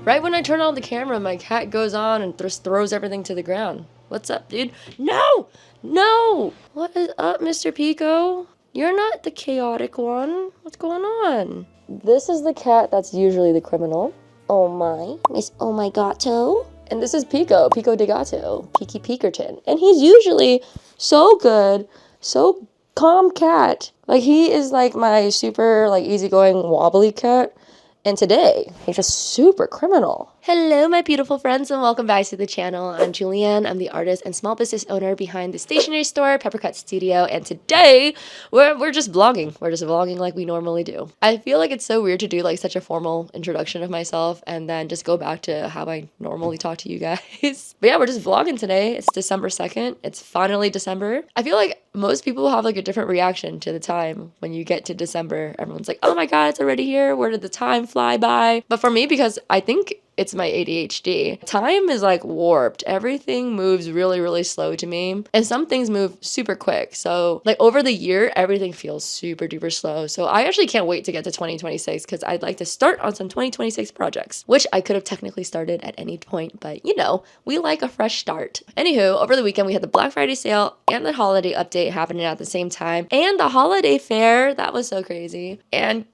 Right when I turn on the camera, my cat goes on and just throws everything to the ground. What's up, dude? No! No! What is up, Mr. Pico? You're not the chaotic one. What's going on? This is the cat that's usually the criminal. Oh my. Miss Oh My Gato. And this is Pico, Pico de Gato, Peaky Peakerton. And he's usually so good, so calm cat. Like, he is like my super like easygoing wobbly cat. And today, he's just super criminal. Hello, my beautiful friends, and welcome back to the channel. I'm Julianne. I'm the artist and small business owner behind the stationery store, Peppercut Studio, and today, we're just vlogging. We're just vlogging like we normally do. I feel like it's so weird to do like such a formal introduction of myself and then just go back to how I normally talk to you guys. But yeah, we're just vlogging today. It's December 2nd. It's finally December. I feel like most people have like a different reaction to the time when you get to December. Everyone's like, oh my God, it's already here. Where did the time fly by? But for me, because I think it's my ADHD. Time is like warped. Everything moves really, really slow to me. And some things move super quick. So like over the year, everything feels super duper slow. So I actually can't wait to get to 2026 because I'd like to start on some 2026 projects, which I could have technically started at any point, but you know, we like a fresh start. Anywho, over the weekend, we had the Black Friday sale and the holiday update happening at the same time. And the holiday fair, that was so crazy. And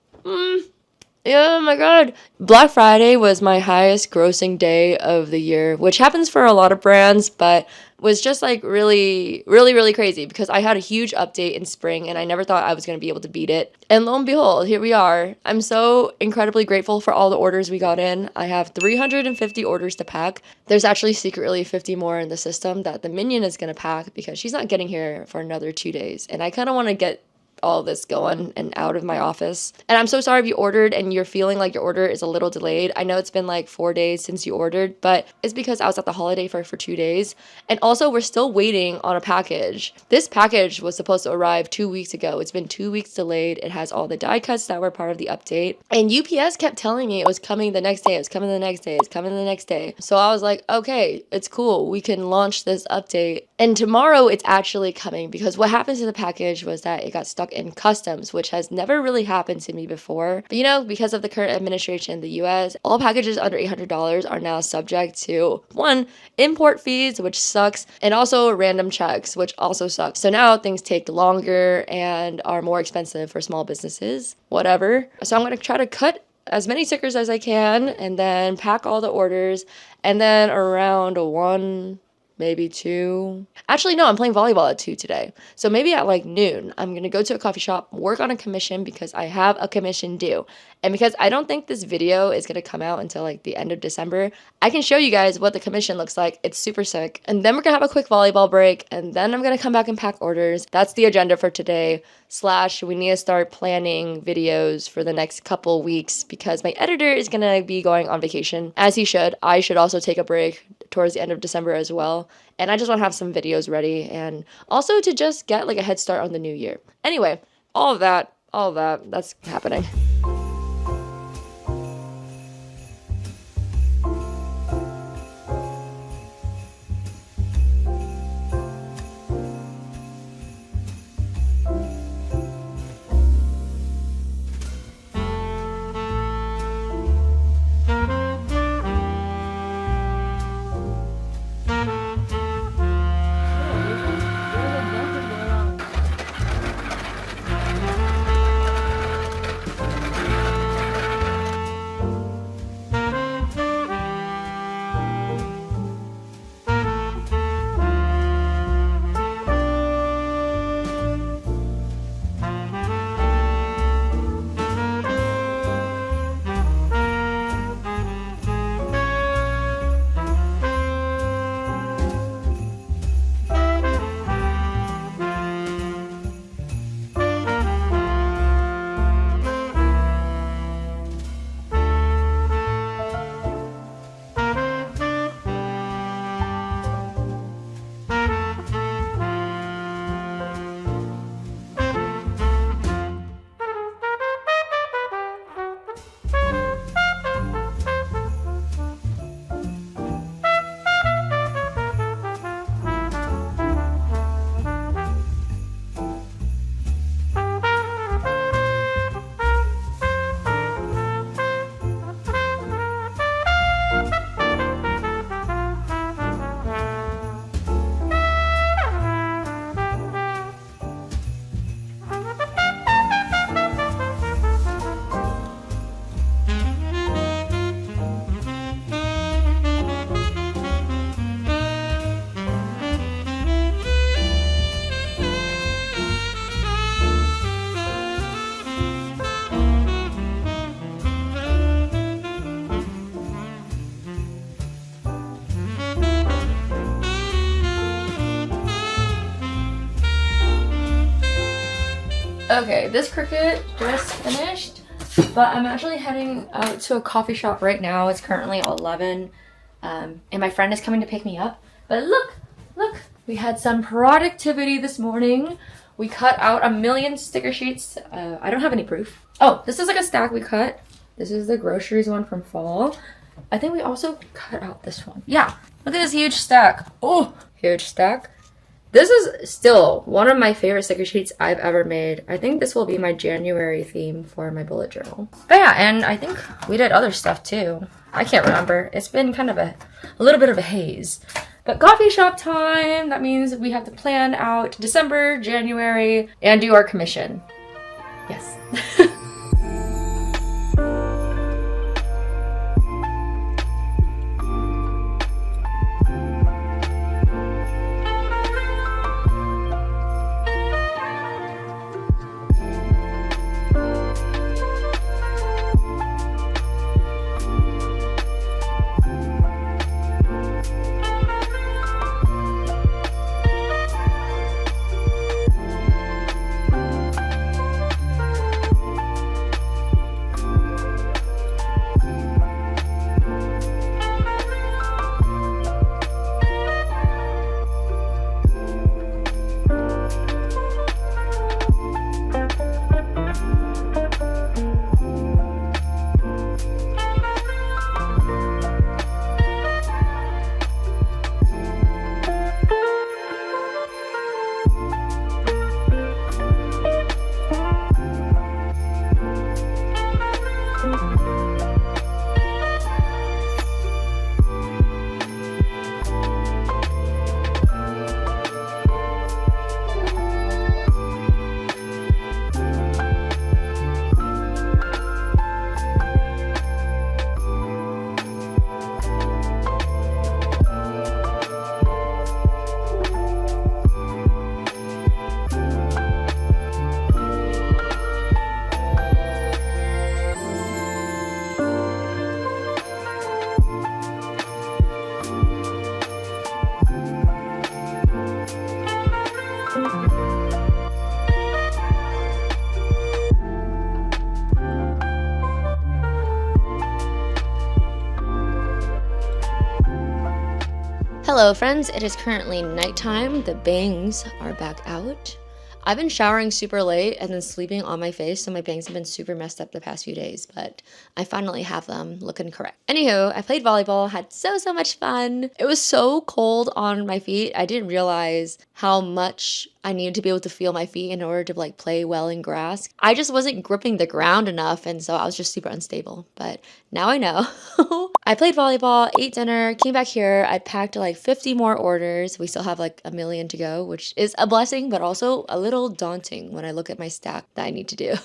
oh my God. Black Friday was my highest grossing day of the year, which happens for a lot of brands, but was just like really, really, really crazy because I had a huge update in spring and I never thought I was going to be able to beat it. And lo and behold, here we are. I'm so incredibly grateful for all the orders we got in. I have 350 orders to pack. There's actually secretly 50 more in the system that the minion is going to pack because she's not getting here for another 2 days. And I kind of want to get all this going and out of my office. And I'm so sorry if you ordered and you're feeling like your order is a little delayed. I know it's been like 4 days since you ordered, but it's because I was at the holiday fair for 2 days. And also we're still waiting on a package. This package was supposed to arrive 2 weeks ago. It's been 2 weeks delayed. It has all the die cuts that were part of the update. And UPS kept telling me it was coming the next day. It was coming the next day. It's coming the next day. So I was like, okay, it's cool. We can launch this update. And tomorrow it's actually coming because what happened to the package was that it got stuck in customs, which has never really happened to me before. But you know, because of the current administration in the US, all packages under $800 are now subject to one, import fees, which sucks, and also random checks, which also sucks. So now things take longer and are more expensive for small businesses, whatever. So I'm going to try to cut as many stickers as I can and then pack all the orders, and then around 1, maybe 2. Actually, no, I'm playing volleyball at 2 today. So maybe at like noon, I'm going to go to a coffee shop, work on a commission because I have a commission due. And because I don't think this video is going to come out until like the end of December, I can show you guys what the commission looks like. It's super sick. And then we're going to have a quick volleyball break. And then I'm going to come back and pack orders. That's the agenda for today. / we need to start planning videos for the next couple weeks because my editor is going to be going on vacation, as he should. I should also take a break towards the end of December as well. And I just want to have some videos ready and also to just get like a head start on the new year. Anyway, all of that's happening. Okay, this Cricut just finished, but I'm actually heading out to a coffee shop right now. It's currently 11, and my friend is coming to pick me up. But look, we had some productivity this morning. We cut out 1,000,000 sticker sheets. I don't have any proof. Oh, this is like a stack we cut. This is the groceries one from fall. I think we also cut out this one. Yeah, look at this huge stack. Oh, huge stack. This is still one of my favorite sticker sheets I've ever made. I think this will be my January theme for my bullet journal. But yeah, and I think we did other stuff too. I can't remember. It's been kind of a little bit of a haze. But coffee shop time, that means we have to plan out December, January, and do our commission. Yes. Hello friends, it is currently nighttime. The bangs are back out. I've been showering super late and then sleeping on my face, so my bangs have been super messed up the past few days, but I finally have them looking correct. Anywho, I played volleyball, had so much fun. It was so cold on my feet. I didn't realize how much I needed to be able to feel my feet in order to like play well in grass. I just wasn't gripping the ground enough, and so I was just super unstable, but now I know. I played volleyball, ate dinner, came back here. I packed like 50 more orders. We still have like 1,000,000 to go, which is a blessing, but also a little daunting when I look at my stack that I need to do.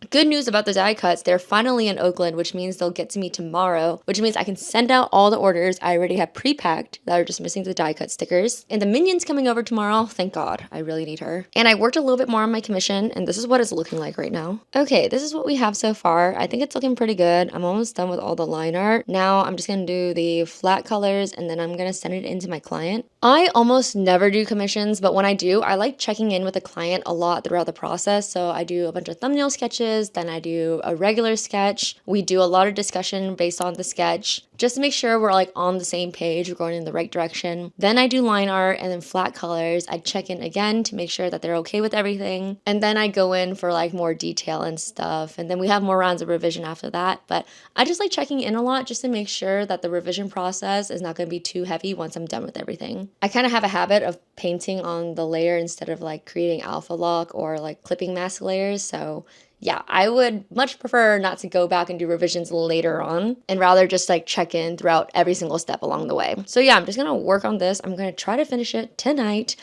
Good news about the die cuts. They're finally in Oakland, which means they'll get to me tomorrow, which means I can send out all the orders I already have pre-packed that are just missing the die cut stickers. And the minion's coming over tomorrow. Thank God. I really need her. And I worked a little bit more on my commission, and this is what it's looking like right now. Okay, this is what we have so far. I think it's looking pretty good. I'm almost done with all the line art. Now I'm just gonna do the flat colors, and then I'm gonna send it into my client. I almost never do commissions, but when I do, I like checking in with the client a lot throughout the process. So I do a bunch of thumbnail sketches, then I do a regular sketch. We do a lot of discussion based on the sketch, just to make sure we're like on the same page, we're going in the right direction. Then I do line art and then flat colors. I check in again to make sure that they're okay with everything. And then I go in for like more detail and stuff. And then we have more rounds of revision after that. But I just like checking in a lot just to make sure that the revision process is not going to be too heavy once I'm done with everything. I kind of have a habit of painting on the layer instead of like creating alpha lock or like clipping mask layers. So yeah, I would much prefer not to go back and do revisions later on and rather just like check in throughout every single step along the way. So yeah, I'm just gonna work on this. I'm gonna try to finish it tonight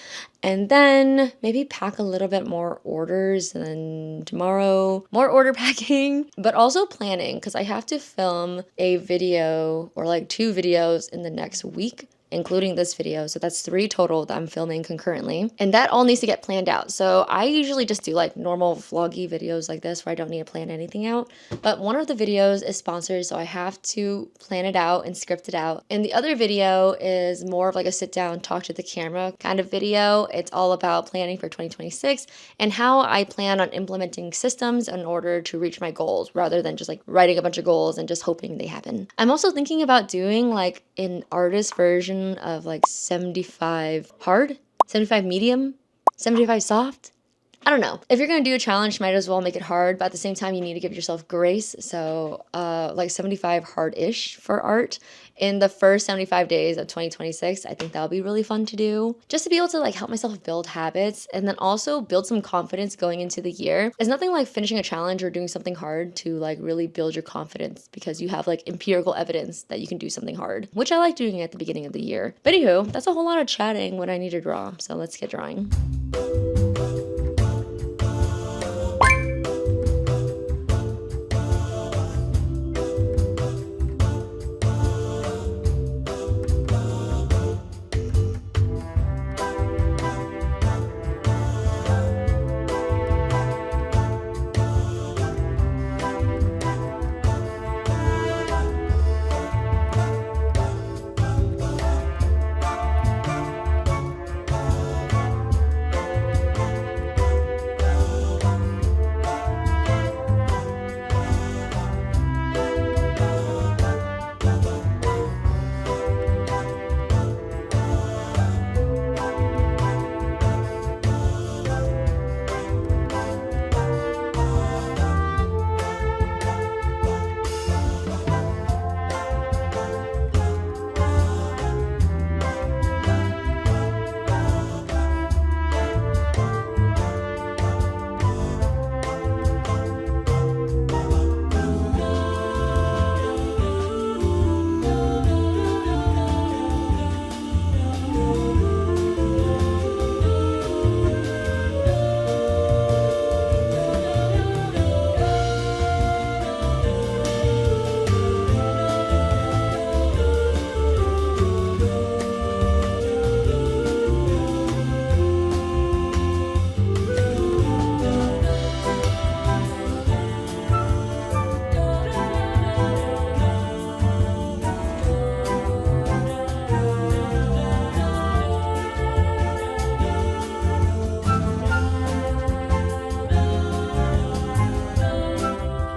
and then maybe pack a little bit more orders, and then tomorrow more order packing, but also planning because I have to film a video or like 2 videos in the next week. including this video. So that's 3 total that I'm filming concurrently. And that all needs to get planned out. So I usually just do like normal vloggy videos like this where I don't need to plan anything out. But one of the videos is sponsored, so I have to plan it out and script it out. And the other video is more of like a sit down, talk to the camera kind of video. It's all about planning for 2026 and how I plan on implementing systems in order to reach my goals rather than just like writing a bunch of goals and just hoping they happen. I'm also thinking about doing like an artist version of like 75 hard, 75 medium, 75 soft. I don't know. If you're going to do a challenge, you might as well make it hard, but at the same time, you need to give yourself grace. So like 75 hard-ish for art in the first 75 days of 2026. I think that'll be really fun to do. Just to be able to like help myself build habits and then also build some confidence going into the year. It's nothing like finishing a challenge or doing something hard to like really build your confidence because you have like empirical evidence that you can do something hard, which I like doing at the beginning of the year. But anywho, that's a whole lot of chatting when I need to draw. So let's get drawing.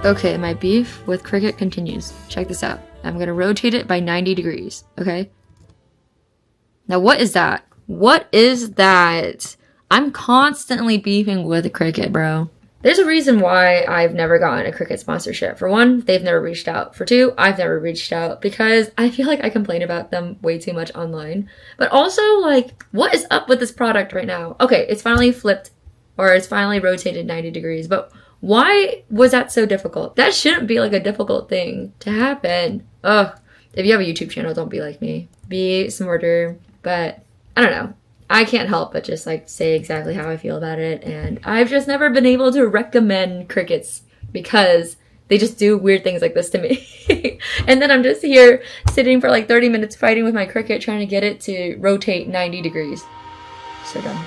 Okay, my beef with Cricut continues. Check this out. I'm gonna rotate it by 90 degrees, okay? Now what is that? What is that? I'm constantly beefing with Cricut, bro. There's a reason why I've never gotten a Cricut sponsorship. For one, they've never reached out. For two, I've never reached out because I feel like I complain about them way too much online. But also, like, what is up with this product right now? Okay, it's finally flipped, or it's finally rotated 90 degrees, but why was that so difficult? That shouldn't be like a difficult thing to happen. Ugh. If you have a YouTube channel, don't be like me. Be smarter. But I don't know. I can't help but just like say exactly how I feel about it. And I've just never been able to recommend Cricuts because they just do weird things like this to me. And then I'm just here sitting for like 30 minutes fighting with my Cricut trying to get it to rotate 90 degrees. So dumb.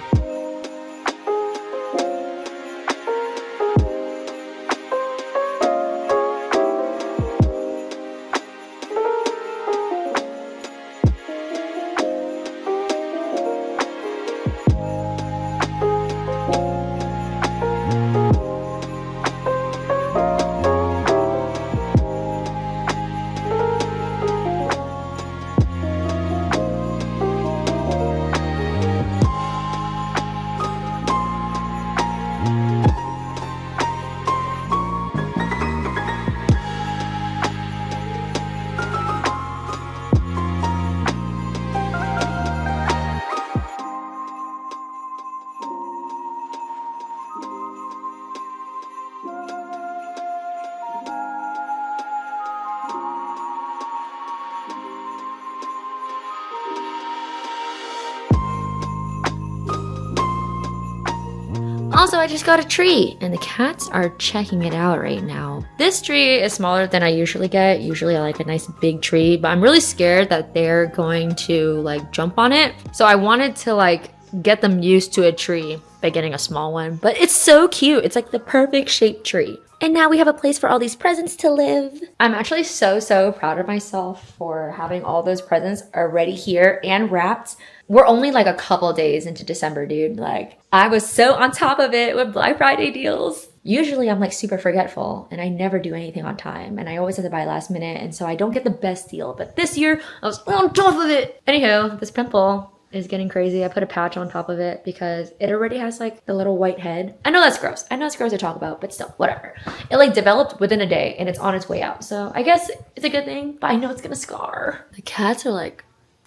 Also, I just got a tree and the cats are checking it out right now. This tree is smaller than I usually get. Usually I like a nice big tree, but I'm really scared that they're going to like jump on it. So I wanted to like get them used to a tree by getting a small one. But it's so cute. It's like the perfect shaped tree. And now we have a place for all these presents to live. I'm actually so proud of myself for having all those presents already here and wrapped. We're only like a couple days into December, dude. Like, I was so on top of it with Black Friday deals. Usually I'm like super forgetful and I never do anything on time and I always have to buy last minute and so I don't get the best deal. But this year I was on top of it. Anywho, this pimple is getting crazy. I put a patch on top of it because it already has like the little white head. I know that's gross. I know it's gross to talk about, but still, whatever. It like developed within a day and it's on its way out. So I guess it's a good thing, but I know it's gonna scar. The cats are like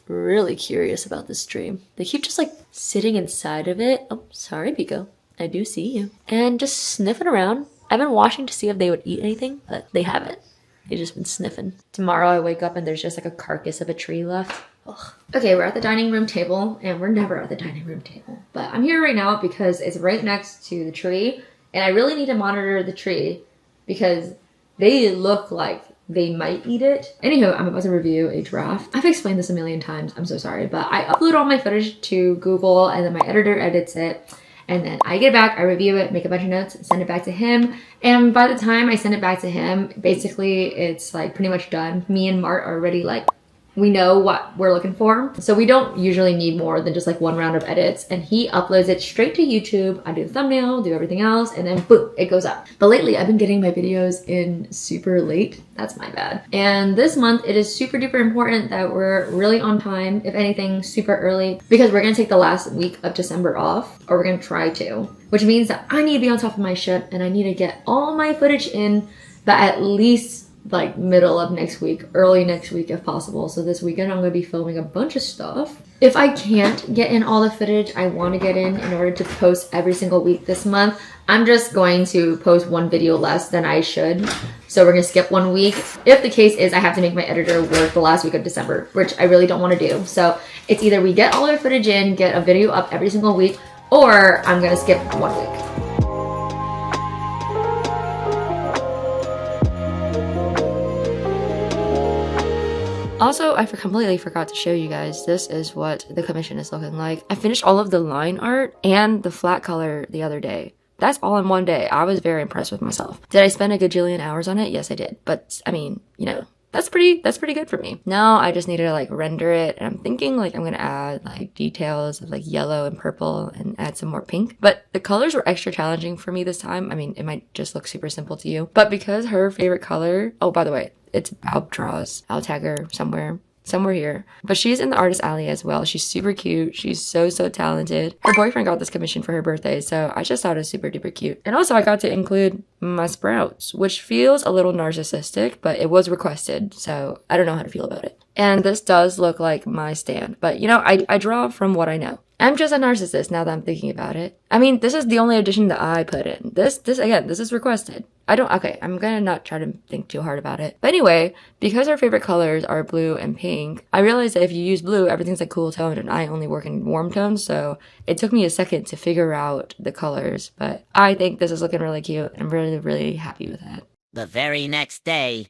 really curious about this stream. They keep just like sitting inside of it. Oh, sorry, Pico. I do see you. And just sniffing around. I've been watching to see if they would eat anything, but they haven't. They've just been sniffing. Tomorrow I wake up and there's just like a carcass of a tree left. Ugh. Okay, we're at the dining room table and we're never at the dining room table. But I'm here right now because it's right next to the tree and I really need to monitor the tree because they look like they might eat it. Anywho, I'm about to review a draft. I've explained this a million times, I'm so sorry, but I upload all my footage to Google and then my editor edits it. And then I get it back, I review it, make a bunch of notes, send it back to him. And by the time I send it back to him, basically it's like pretty much done. Me and Mart are already like, we know what we're looking for. So we don't usually need more than just like one round of edits. And he uploads it straight to YouTube. I do the thumbnail, do everything else, and then boom, it goes up. But lately I've been getting my videos in super late. That's my bad. And this month it is super duper important that we're really on time, if anything, super early, because we're gonna take the last week of December off, or we're gonna try to, which means that I need to be on top of my shit and I need to get all my footage in, but at least like middle of next week, early next week if possible. So this weekend I'm going to be filming a bunch of stuff. If I can't get in all the footage I want to get in order to post every single week this month, I'm just going to post one video less than I should. So we're going to skip 1 week. If the case is I have to make my editor work the last week of December, which I really don't want to do. So it's either we get all our footage in, get a video up every single week, or I'm going to skip 1 week. Also, I completely forgot to show you guys, this is what the commission is looking like. I finished all of the line art and the flat color the other day. That's all in one day. I was very impressed with myself. Did I spend a gajillion hours on it? Yes, I did. But I mean, you know, that's pretty good for me. Now I just need to like render it, and I'm thinking like I'm gonna add like details of like yellow and purple and add some more pink. But the colors were extra challenging for me this time. I mean, it might just look super simple to you, but because her favorite color, oh, by the way, it's Alp Draws. I'll tag her somewhere here. But she's in the artist alley as well. She's super cute. She's so talented. Her boyfriend got this commission for her birthday, so I just thought it was super duper cute. And also I got to include my sprouts, which feels a little narcissistic, but it was requested, so I don't know how to feel about it. And this does look like my stand, but you know, I draw from what I know. I'm just a narcissist now that I'm thinking about it. I mean, this is the only addition that I put in. This again, this is requested. Okay, I'm gonna not try to think too hard about it. But anyway, because our favorite colors are blue and pink, I realized that if you use blue, everything's like cool toned, and I only work in warm tones, so it took me a second to figure out the colors, but I think this is looking really cute. I'm really happy with that. The very next day.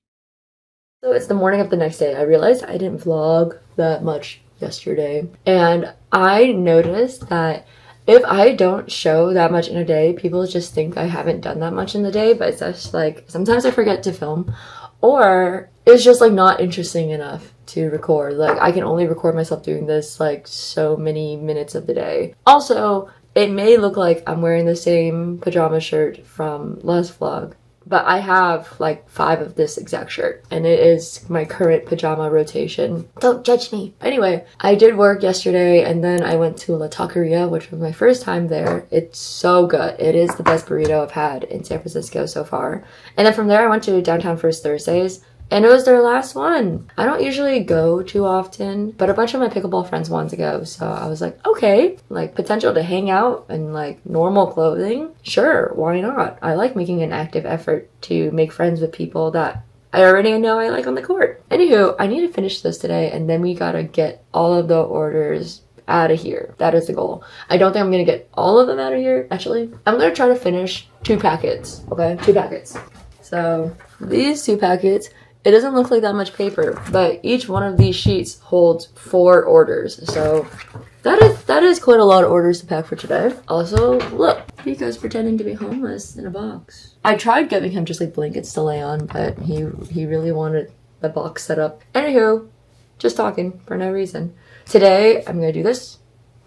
So it's the morning of the next day. I realized I didn't vlog that much yesterday, and I noticed that if I don't show that much in a day, people just think I haven't done that much in the day, but it's just like sometimes I forget to film, or it's just like not interesting enough to record. Like I can only record myself doing this like so many minutes of the day. Also, it may look like I'm wearing the same pajama shirt from last vlog, but I have like 5 of this exact shirt, and it is my current pajama rotation. Don't judge me. Anyway, I did work yesterday, and then I went to La Taqueria, which was my first time there. It's so good. It is the best burrito I've had in San Francisco so far. And then from there, I went to Downtown First Thursdays, and it was their last one. I don't usually go too often, but a bunch of my pickleball friends wanted to go, so I was like, okay, like potential to hang out in like normal clothing? Sure, why not? I like making an active effort to make friends with people that I already know I like on the court. Anywho, I need to finish this today, and then we gotta get all of the orders out of here. That is the goal. I don't think I'm gonna get all of them out of here. Actually, I'm gonna try to finish 2 packets. Okay, 2 packets. So these 2 packets, it doesn't look like that much paper, but each one of these sheets holds 4 orders. So that is quite a lot of orders to pack for today. Also, look, Pico's pretending to be homeless in a box. I tried giving him just like blankets to lay on, but he really wanted the box set up. Anywho, just talking for no reason. Today, I'm gonna do this,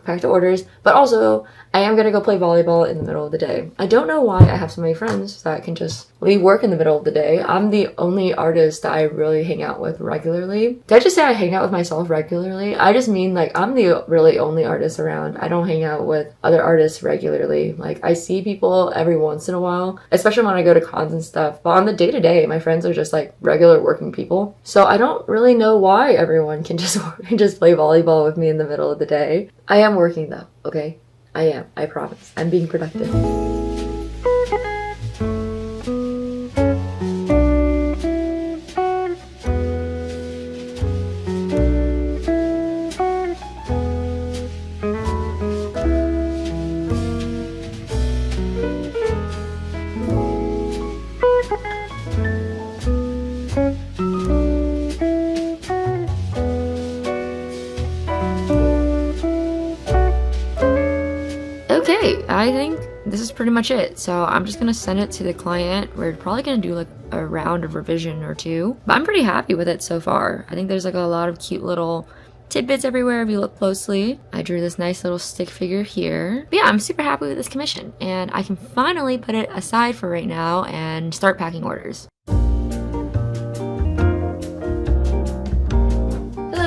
pack the orders, but also I am gonna go play volleyball in the middle of the day. I don't know why I have so many friends that can just leave work in the middle of the day. I'm the only artist that I really hang out with regularly. Did I just say I hang out with myself regularly? I just mean like I'm the really only artist around. I don't hang out with other artists regularly. Like I see people every once in a while, especially when I go to cons and stuff. But on the day-to-day, my friends are just like regular working people. So I don't really know why everyone can just play volleyball with me in the middle of the day. I am working though, okay? I am, I promise. I'm being productive. Okay, I think this is pretty much it. So I'm just gonna send it to the client. We're probably gonna do like a round of revision or 2, but I'm pretty happy with it so far. I think there's like a lot of cute little tidbits everywhere if you look closely. I drew this nice little stick figure here. But yeah, I'm super happy with this commission, and I can finally put it aside for right now and start packing orders.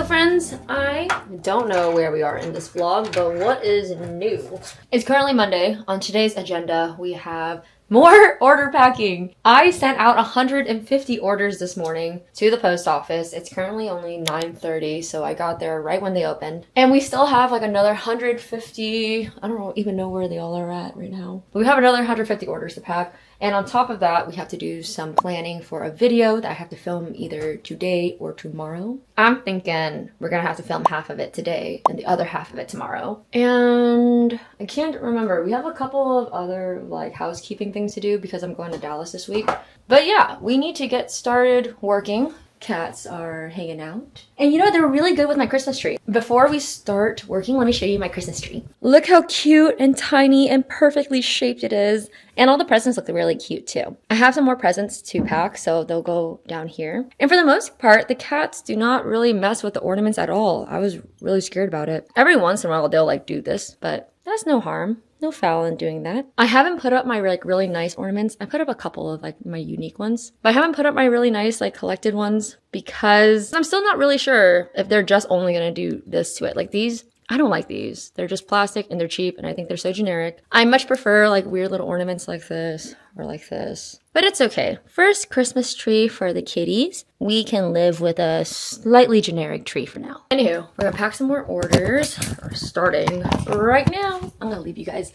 Friends, I don't know where we are in this vlog, but what is new? It's currently Monday. On today's agenda, we have more order packing. I sent out 150 orders this morning to the post office. It's currently only 9:30, so I got there right when they opened. And we still have like another 150, I don't even know where they all are at right now. But we have another 150 orders to pack. And on top of that, we have to do some planning for a video that I have to film either today or tomorrow. I'm thinking we're gonna have to film half of it today and the other half of it tomorrow. And I can't remember. We have a couple of other like housekeeping things to do because I'm going to Dallas this week. But yeah, we need to get started working. Cats are hanging out. And you know, they're really good with my Christmas tree. Before we start working, let me show you my Christmas tree. Look how cute and tiny and perfectly shaped it is. And all the presents look really cute too. I have some more presents to pack, so they'll go down here. And for the most part, the cats do not really mess with the ornaments at all. I was really scared about it. Every once in a while, they'll like do this, but that's no harm. No foul in doing that. I haven't put up my like really nice ornaments. I put up a couple of like my unique ones, but I haven't put up my really nice like collected ones because I'm still not really sure if they're just only gonna do this to it. Like these, I don't like these. They're just plastic and they're cheap and I think they're so generic. I much prefer like weird little ornaments like this or like this. But it's okay. First Christmas tree for the kitties. We can live with a slightly generic tree for now. Anywho, we're gonna pack some more orders. We're starting right now. I'm gonna leave you guys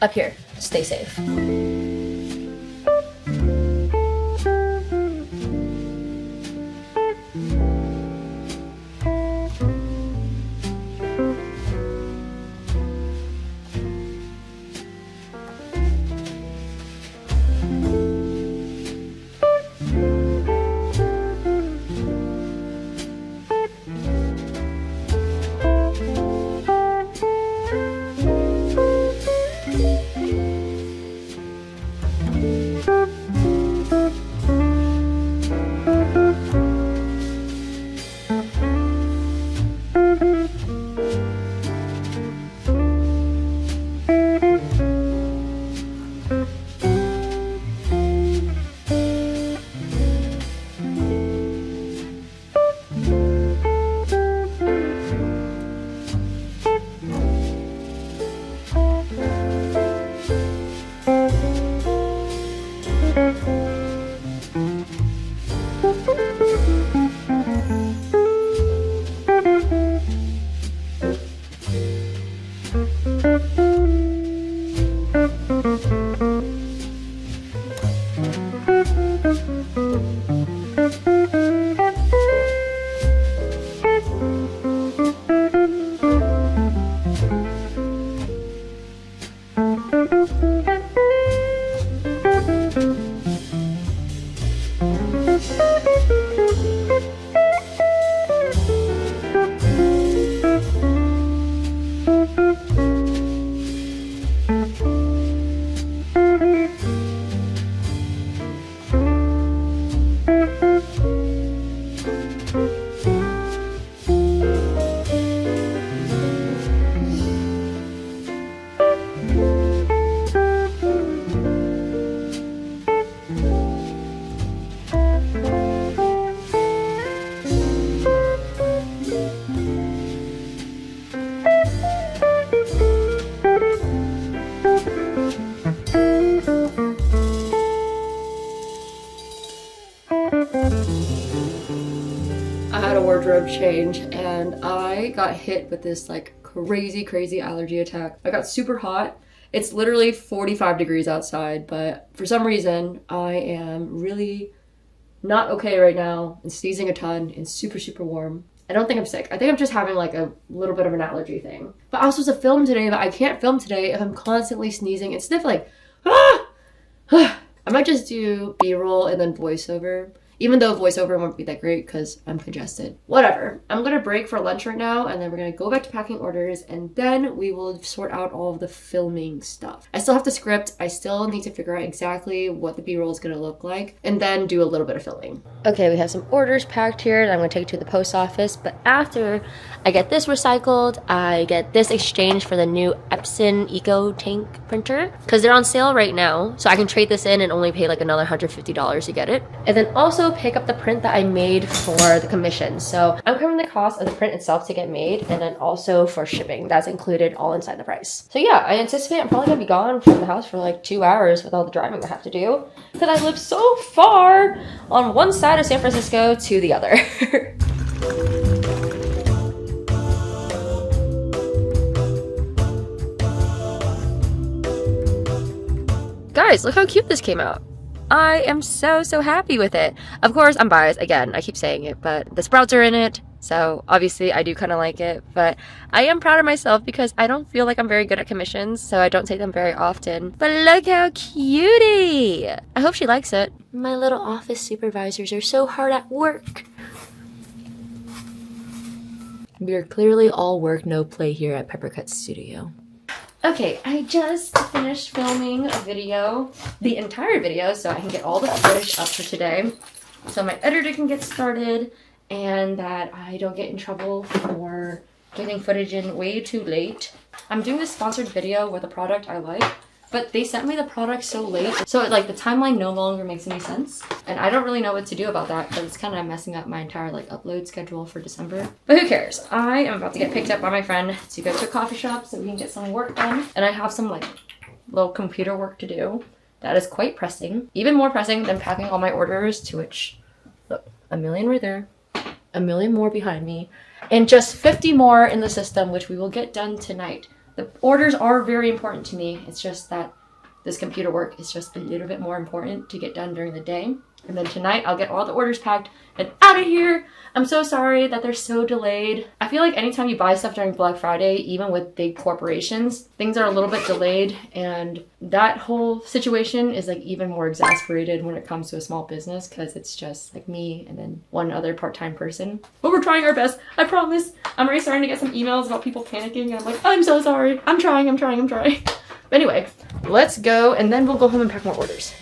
up here. Stay safe. I had a wardrobe change and I got hit with this like crazy allergy attack. I got super hot. It's literally 45 degrees outside, but for some reason I am really not okay right now and sneezing a ton and super warm. I don't think I'm sick. I think I'm just having like a little bit of an allergy thing. But I was supposed to film today, but I can't film today if I'm constantly sneezing and sniffling. Ah! I might just do B-roll and then voiceover. Even though voiceover won't be that great because I'm congested. Whatever. I'm gonna break for lunch right now and then we're gonna go back to packing orders and then we will sort out all of the filming stuff. I still have the script. I still need to figure out exactly what the B-roll is gonna look like and then do a little bit of filming. Okay, we have some orders packed here that I'm gonna take to the post office, but after I get this recycled, I get this exchanged for the new Epson Eco Tank printer because they're on sale right now. So I can trade this in and only pay like another $150 to get it. And then also pick up the print that I made for the commission. So I'm covering the cost of the print itself to get made and then also for shipping. That's included all inside the price. So yeah, I anticipate I'm probably gonna be gone from the house for like 2 hours with all the driving I have to do because I live so far on one side of San Francisco to the other. Guys, look how cute this came out. I am so happy with it. Of course, I'm biased. Again, I keep saying it, but the sprouts are in it. So obviously I do kind of like it, but I am proud of myself because I don't feel like I'm very good at commissions, so I don't take them very often. But look how cutie! I hope she likes it. My little office supervisors are so hard at work. We are clearly all work, no play here at Peppercut Studio. Okay, I just finished filming a video, the entire video, so I can get all the footage up for today. So my editor can get started and that I don't get in trouble for getting footage in way too late. I'm doing this sponsored video with a product I like, but they sent me the product so late. So like the timeline no longer makes any sense. And I don't really know what to do about that because it's kind of messing up my entire like upload schedule for December. But who cares? I am about to get picked up by my friend to go to a coffee shop so we can get some work done. And I have some like little computer work to do. That is quite pressing. Even more pressing than packing all my orders, to which, look, 1 million right there. 1 million more behind me. And just 50 more in the system, which we will get done tonight. The orders are very important to me. It's just that this computer work is just a little bit more important to get done during the day. And then tonight I'll get all the orders packed and out of here. I'm so sorry that they're so delayed. I feel like anytime you buy stuff during Black Friday, even with big corporations, things are a little bit delayed. And that whole situation is like even more exasperated when it comes to a small business because it's just like me and then one other part-time person. But we're trying our best, I promise. I'm already starting to get some emails about people panicking. And I'm like, I'm so sorry. I'm trying. But anyway, let's go and then we'll go home and pack more orders.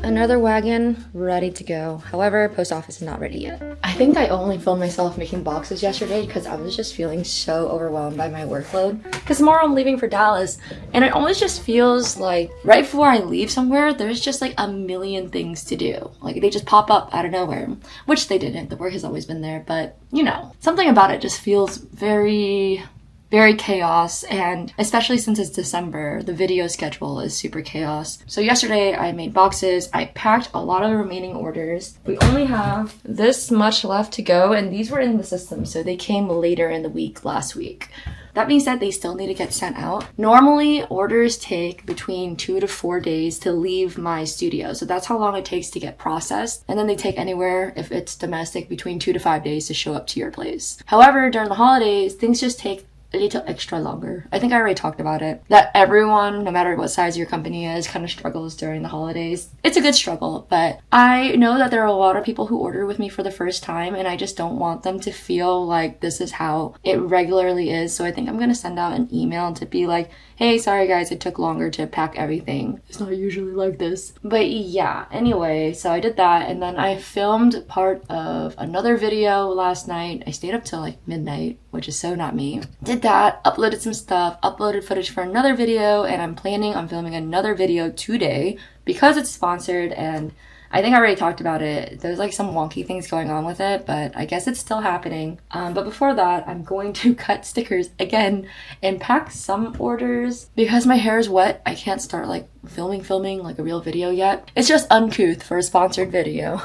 Another wagon ready to go. However, post office is not ready yet. I think I only filmed myself making boxes yesterday because I was just feeling so overwhelmed by my workload. Because tomorrow I'm leaving for Dallas and it always just feels like right before I leave somewhere, there's just like a million things to do. Like they just pop up out of nowhere, which they didn't. The work has always been there, but you know, something about it just feels very very chaos, and especially since it's December, the video schedule is super chaos. So yesterday I made boxes. I packed a lot of the remaining orders. We only have this much left to go, and these were in the system, so they came later in the week last week. That being said, they still need to get sent out. Normally, orders take between 2 to 4 days to leave my studio. So that's how long it takes to get processed. And then they take anywhere, if it's domestic, between 2 to 5 days to show up to your place. However, during the holidays, things just take a little extra longer. I think I already talked about it. That everyone, no matter what size your company is, kind of struggles during the holidays. It's a good struggle, but I know that there are a lot of people who order with me for the first time, and I just don't want them to feel like this is how it regularly is. So I think I'm gonna send out an email to be like, hey, sorry guys, it took longer to pack everything. It's not usually like this. But yeah, anyway, so I did that, and then I filmed part of another video last night. I stayed up till like midnight, which is so not me. Did that, uploaded some stuff, uploaded footage for another video, and I'm planning on filming another video today because it's sponsored, and I think I already talked about it. There's like some wonky things going on with it, but I guess it's still happening. But before that, I'm going to cut stickers again and pack some orders. Because my hair is wet, I can't start like filming like a real video yet. It's just uncouth for a sponsored video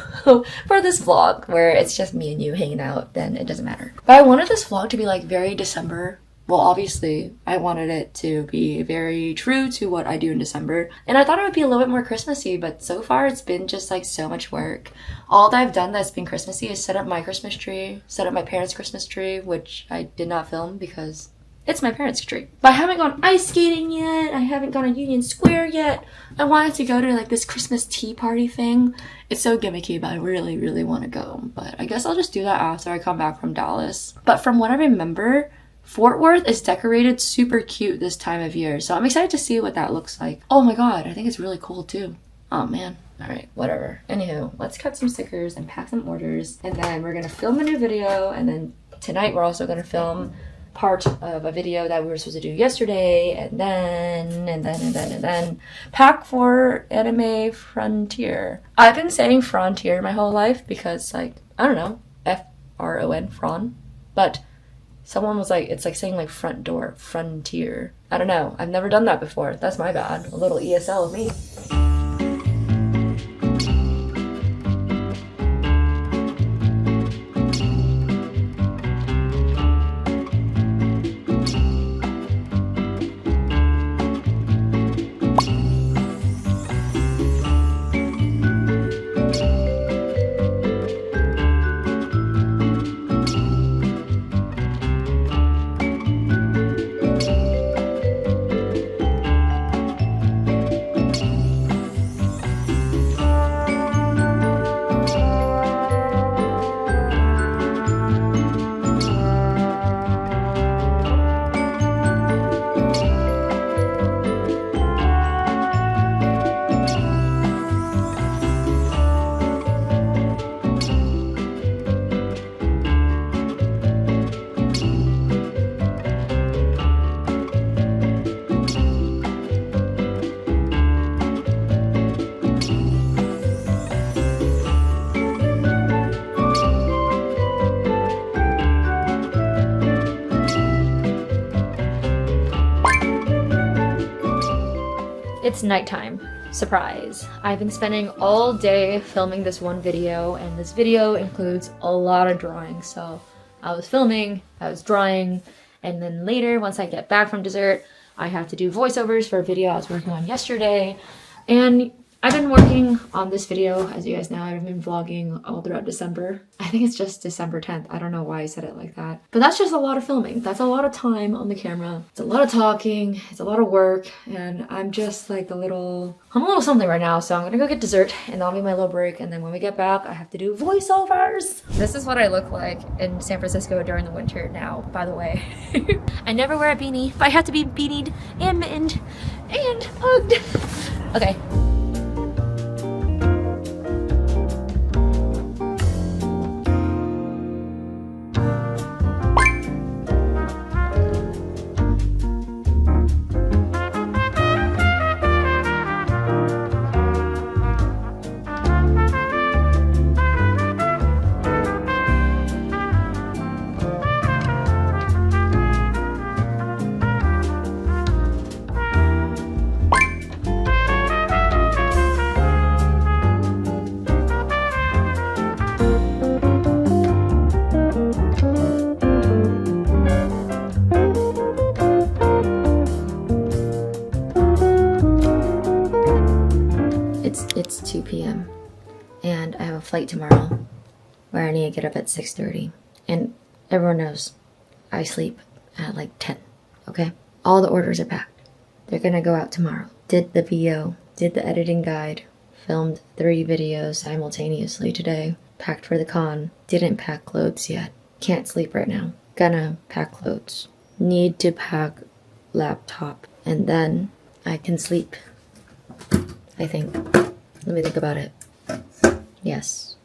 for this vlog where it's just me and you hanging out, then it doesn't matter. But I wanted this vlog to be like very December. Well, obviously, I wanted it to be very true to what I do in December. And I thought it would be a little bit more Christmassy, but so far it's been just like so much work. All that I've done that's been Christmassy is set up my Christmas tree, set up my parents' Christmas tree, which I did not film because it's my parents' tree. But I haven't gone ice skating yet. I haven't gone to Union Square yet. I wanted to go to like this Christmas tea party thing. It's so gimmicky, but I really, really want to go. But I guess I'll just do that after I come back from Dallas. But from what I remember, Fort Worth is decorated super cute this time of year, so I'm excited to see what that looks like. Oh my god, I think it's really cool too. Oh man. Alright, whatever. Anywho, let's cut some stickers and pack some orders, and then we're gonna film a new video, and then tonight we're also gonna film part of a video that we were supposed to do yesterday, and then pack for Anime Frontier. I've been saying Frontier my whole life because, like, I don't know, F-R-O-N, Fron, but someone was like, it's like saying like front door, frontier. I don't know. I've never done that before. That's my bad. A little ESL of me. It's nighttime. Surprise. I've been spending all day filming this one video, and this video includes a lot of drawing. So I was filming, I was drawing, and then later, once I get back from dessert, I have to do voiceovers for a video I was working on yesterday. And I've been working on this video, as you guys know. I've been vlogging all throughout December. I think it's just December 10th. I don't know why I said it like that. But that's just a lot of filming. That's a lot of time on the camera. It's a lot of talking. It's a lot of work. And I'm just like I'm a little something right now. So I'm gonna go get dessert, and that'll be my little break. And then when we get back, I have to do voiceovers. This is what I look like in San Francisco during the winter now, by the way. I never wear a beanie, but I have to be beanied and mittened and hugged. Okay. It's 2 p.m. and I have a flight tomorrow where I need to get up at 6:30. And everyone knows I sleep at like 10, okay? All the orders are packed. They're gonna go out tomorrow. Did the VO, did the editing guide, filmed 3 videos simultaneously today, packed for the con, didn't pack clothes yet. Can't sleep right now. Gonna pack clothes. Need to pack laptop. And then I can sleep. I think. Let me think about it. Yes.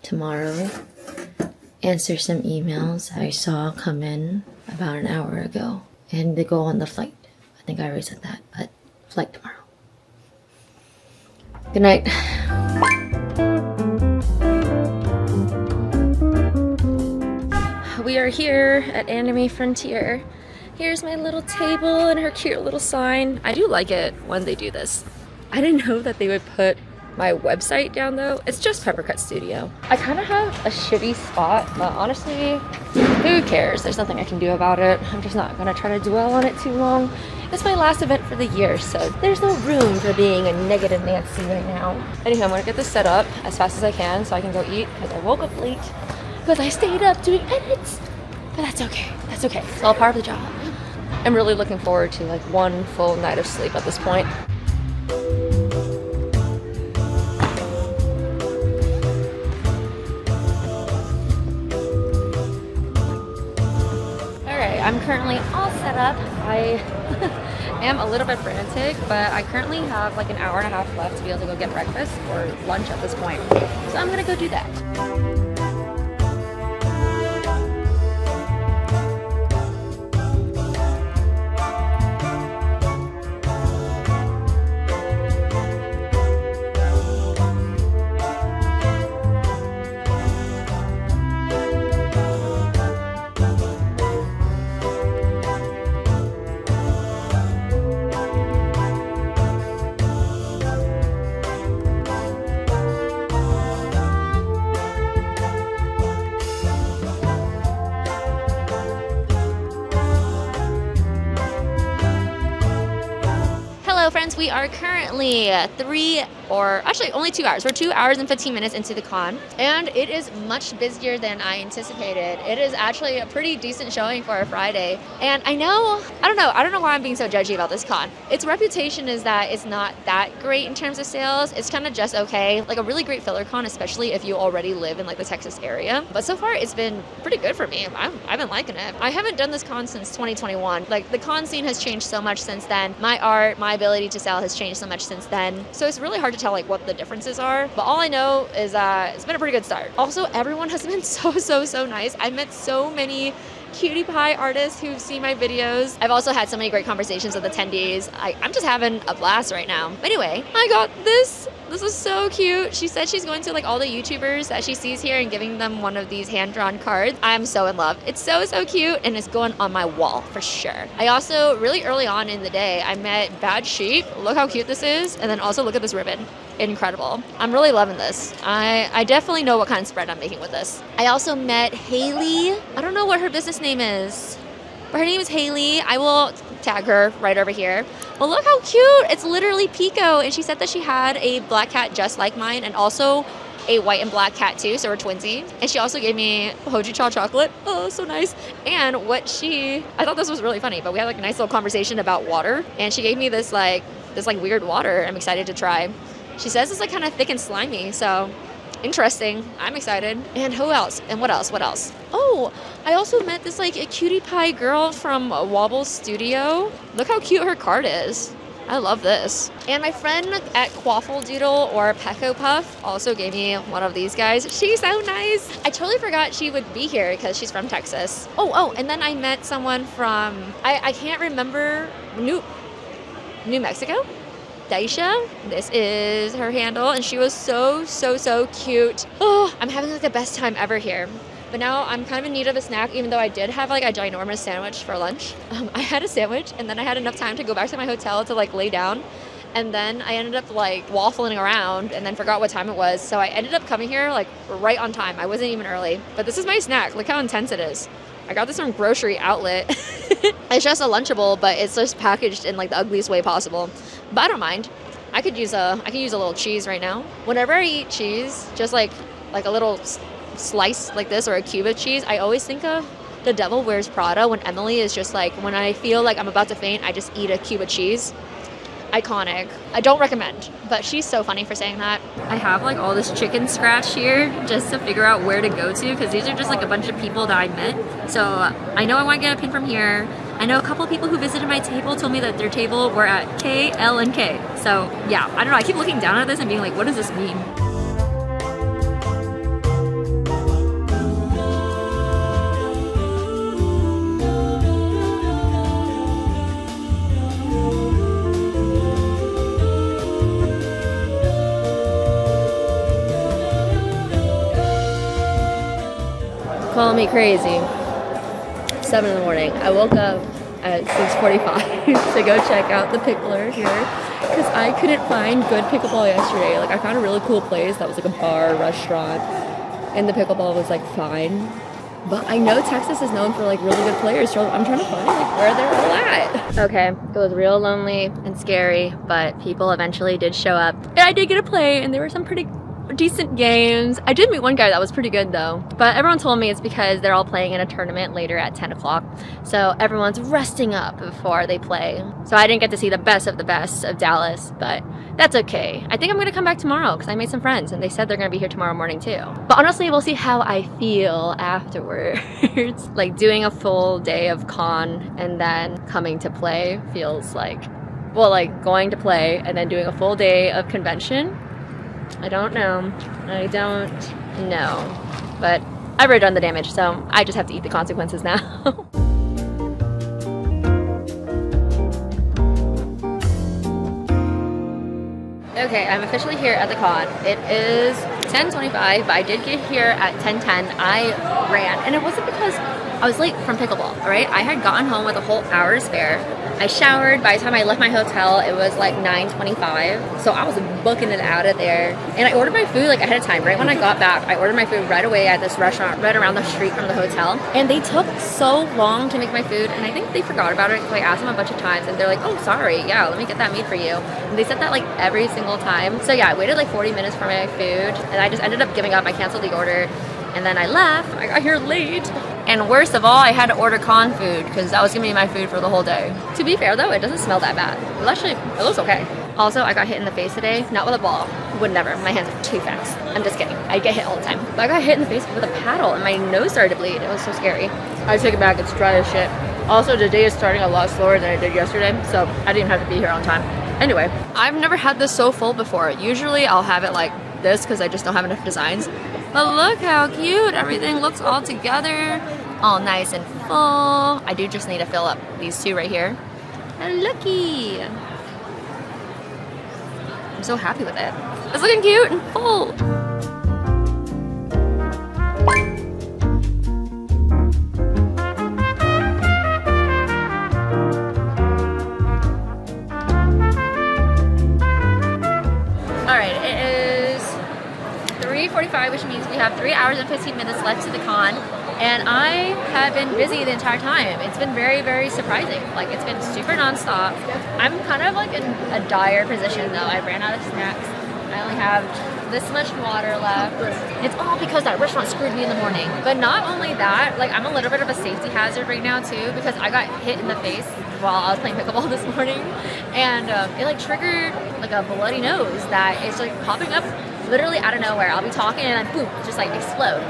Tomorrow, answer some emails I saw come in about an hour ago. And to go on the flight. I think I already said that, but flight tomorrow. Good night. We are here at Anime Frontier. Here's my little table and her cute little sign. I do like it when they do this. I didn't know that they would put my website down though. It's just Peppercut Studio. I kind of have a shitty spot, but honestly, who cares? There's nothing I can do about it. I'm just not gonna try to dwell on it too long. It's my last event for the year, so there's no room for being a negative Nancy right now. Anyway, I'm gonna get this set up as fast as I can so I can go eat because I woke up late because I stayed up doing edits. But that's okay. That's okay. It's all part of the job. I'm really looking forward to like one full night of sleep at this point. I'm currently all set up. I am a little bit frantic, but I currently have like an hour and a half left to be able to go get breakfast or lunch at this point. So I'm gonna go do that. Friends, we are currently only 2 hours. We're 2 hours and 15 minutes into the con, and it is much busier than I anticipated. It is actually a pretty decent showing for a Friday, and I don't know why I'm being so judgy about this con. Its reputation is that it's not that great in terms of sales. It's kind of just okay, like a really great filler con, especially if you already live in like the Texas area. But so far, it's been pretty good for me. I've been liking it. I haven't done this con since 2021. Like the con scene has changed so much since then. My art, my ability to sell has changed so much since then. So it's really hard to tell like what the differences are. But all I know is it's been a pretty good start. Also, everyone has been so nice. I met so many cutie pie artists who've seen my videos. I've also had so many great conversations with attendees. I'm just having a blast right now. But anyway, I got this. This is so cute. She said she's going to like all the YouTubers that she sees here and giving them one of these hand-drawn cards. I'm so in love. It's so cute, and it's going on my wall for sure. I also, really early on in the day, I met Bad Sheep. Look how cute this is. And then also look at this ribbon. Incredible. I'm really loving this. I definitely know what kind of spread I'm making with this. I also met Haley. I don't know what her business name is, but her name is Haley. I will tag her right over here. Well, look how cute. It's literally Pico, and she said that she had a black cat just like mine and also a white and black cat too, so we're twinsy. And she also gave me Hojicha chocolate. Oh, so nice. And I thought this was really funny, but we had like a nice little conversation about water, and she gave me this weird water I'm excited to try. She says it's like kind of thick and slimy, so interesting. I'm excited. And who else? And what else? Oh, I also met this like a cutie pie girl from Wobble Studio. Look how cute her card is. I love this. And my friend at Quaffle Doodle or Pecco Puff also gave me one of these guys. She's so nice. I totally forgot she would be here because she's from Texas. Oh, and then I met someone from, I can't remember, New Mexico? Daisha, this is her handle, and she was so cute. Oh, I'm having like the best time ever here. But now I'm kind of in need of a snack, even though I did have like a ginormous sandwich for lunch. I had a sandwich, and then I had enough time to go back to my hotel to like lay down. And then I ended up like waffling around and then forgot what time it was. So I ended up coming here like right on time. I wasn't even early. But this is my snack. Look how intense it is. I got this from Grocery Outlet. It's just a Lunchable, but it's just packaged in like the ugliest way possible. But I don't mind. I could use a little cheese right now. Whenever I eat cheese, just like a little slice like this or a cube of cheese, I always think of The Devil Wears Prada when Emily is just like, when I feel like I'm about to faint, I just eat a cube of cheese. Iconic. I don't recommend, but she's so funny for saying that. I have like all this chicken scratch here just to figure out where to go to, because these are just like a bunch of people that I met. So I know I want to get a pin from here. I know a couple of people who visited my table told me that their table were at K, L, and K. So yeah, I don't know. I keep looking down at this and being like, what does this mean? Call me crazy. 7 in the morning. I woke up at 6:45 to go check out the pickler here because I couldn't find good pickleball yesterday. Like I found a really cool place that was like a bar, restaurant, and the pickleball was like fine. But I know Texas is known for like really good players, so I'm trying to find like where they're all at. Okay, it was real lonely and scary, but people eventually did show up. And I did get to play, and there were some pretty decent games. I did meet one guy that was pretty good though, but everyone told me it's because they're all playing in a tournament later at 10 o'clock. So everyone's resting up before they play. So I didn't get to see the best of Dallas, but that's okay. I think I'm gonna come back tomorrow because I made some friends and they said they're gonna be here tomorrow morning too. But honestly, we'll see how I feel afterwards. Like doing a full day of con and then coming to play feels like, well, like going to play and then doing a full day of convention. I don't know. But I've already done the damage, so I just have to eat the consequences now. Okay, I'm officially here at the con. It is 10:25, but I did get here at 10:10. I ran, and it wasn't because I was late from pickleball, all right? I had gotten home with a whole hour to spare. I showered. By the time I left my hotel, it was like 9:25. So I was booking it out of there. And I ordered my food like ahead of time. Right when I got back, I ordered my food right away at this restaurant right around the street from the hotel. And they took so long to make my food. And I think they forgot about it because I asked them a bunch of times. And they're like, oh, sorry. Yeah, let me get that made for you. And they said that like every single time. So yeah, I waited like 40 minutes for my food. And I just ended up giving up. I canceled the order. And then I left. I got here late. And worst of all, I had to order con food because that was gonna be my food for the whole day. To be fair though, it doesn't smell that bad. It looks okay. Also, I got hit in the face today, not with a ball. Would never, my hands are too fast. I'm just kidding, I get hit all the time. But I got hit in the face with a paddle and my nose started to bleed. It was so scary. I take it back, it's dry as shit. Also, the day is starting a lot slower than it did yesterday, so I didn't even have to be here on time. Anyway, I've never had this so full before. Usually I'll have it like this because I just don't have enough designs. But look how cute, everything looks all together, all nice and full. I do just need to fill up these two right here. And looky. I'm so happy with it. It's looking cute and full. All right, it is 3:45, which means we have 3 hours and 15 minutes left to the con. And I have been busy the entire time. It's been very, very surprising. Like, it's been super nonstop. I'm kind of like in a dire position though. I ran out of snacks. I only have this much water left. It's all because that restaurant screwed me in the morning. But not only that, like I'm a little bit of a safety hazard right now too because I got hit in the face while I was playing pickleball this morning. And it like triggered like a bloody nose that is like popping up literally out of nowhere. I'll be talking and then boom, just like explode.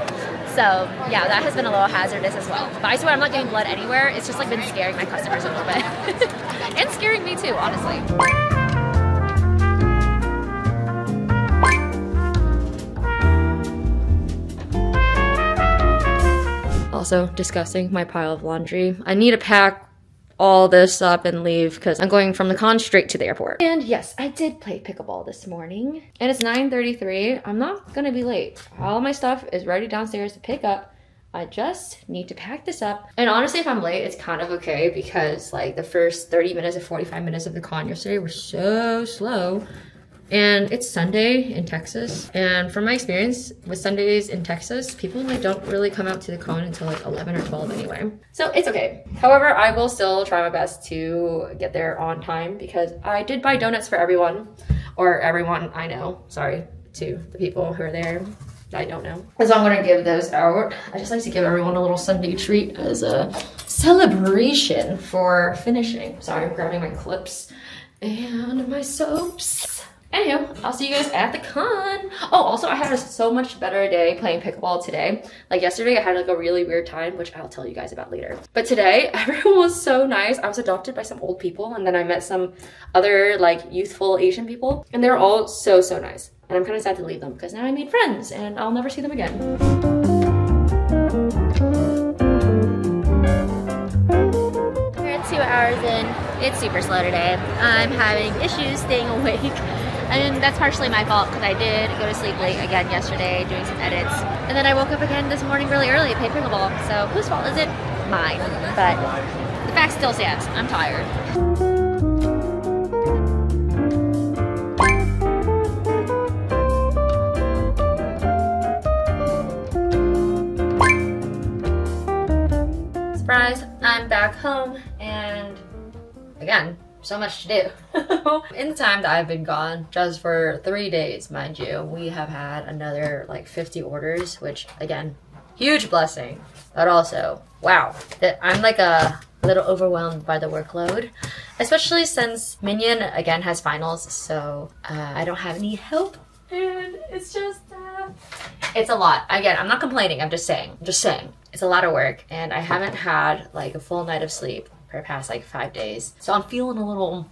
So yeah, that has been a little hazardous as well. But I swear I'm not getting blood anywhere. It's just like been scaring my customers a little bit. And scaring me too, honestly. Also disgusting, my pile of laundry. I need to pack all this up and leave because I'm going from the con straight to the airport. And yes, I did play pickleball this morning and it's 9:33. I'm not gonna be late. All my stuff is ready downstairs to pick up. I just need to pack this up. And honestly, if I'm late, it's kind of okay because like the first 30 minutes or 45 minutes of the con yesterday were so slow. And it's Sunday in Texas. And from my experience with Sundays in Texas, people like don't really come out to the con until like 11 or 12 anyway. So it's okay. However, I will still try my best to get there on time because I did buy donuts for everyone. or everyone I know. Sorry to the people who are there that I don't know. So I'm gonna give those out. I just like to give everyone a little Sunday treat as a celebration for finishing. Sorry, I'm grabbing my clips and my soaps. Anywho, I'll see you guys at the con. Oh, also I had a so much better day playing pickleball today. Like yesterday I had like a really weird time, which I'll tell you guys about later. But today everyone was so nice. I was adopted by some old people, and then I met some other like youthful Asian people, and they're all so nice. And I'm kind of sad to leave them because now I made friends and I'll never see them again. We're 2 hours in. It's super slow today. I'm having issues staying awake. I mean, that's partially my fault because I did go to sleep late again yesterday doing some edits. And then I woke up again this morning really early to play pickleball. So whose fault is it? Mine. But the fact still stands. I'm tired. Surprise, I'm back home, and again, so much to do. In the time that I've been gone, just for 3 days, mind you, we have had another like 50 orders, which again, huge blessing, but also, wow, I'm like a little overwhelmed by the workload, especially since Minion again has finals, so I don't have any help, and it's just, it's a lot. Again, I'm not complaining, I'm just saying. It's a lot of work, and I haven't had like a full night of sleep for the past like 5 days. So I'm feeling a little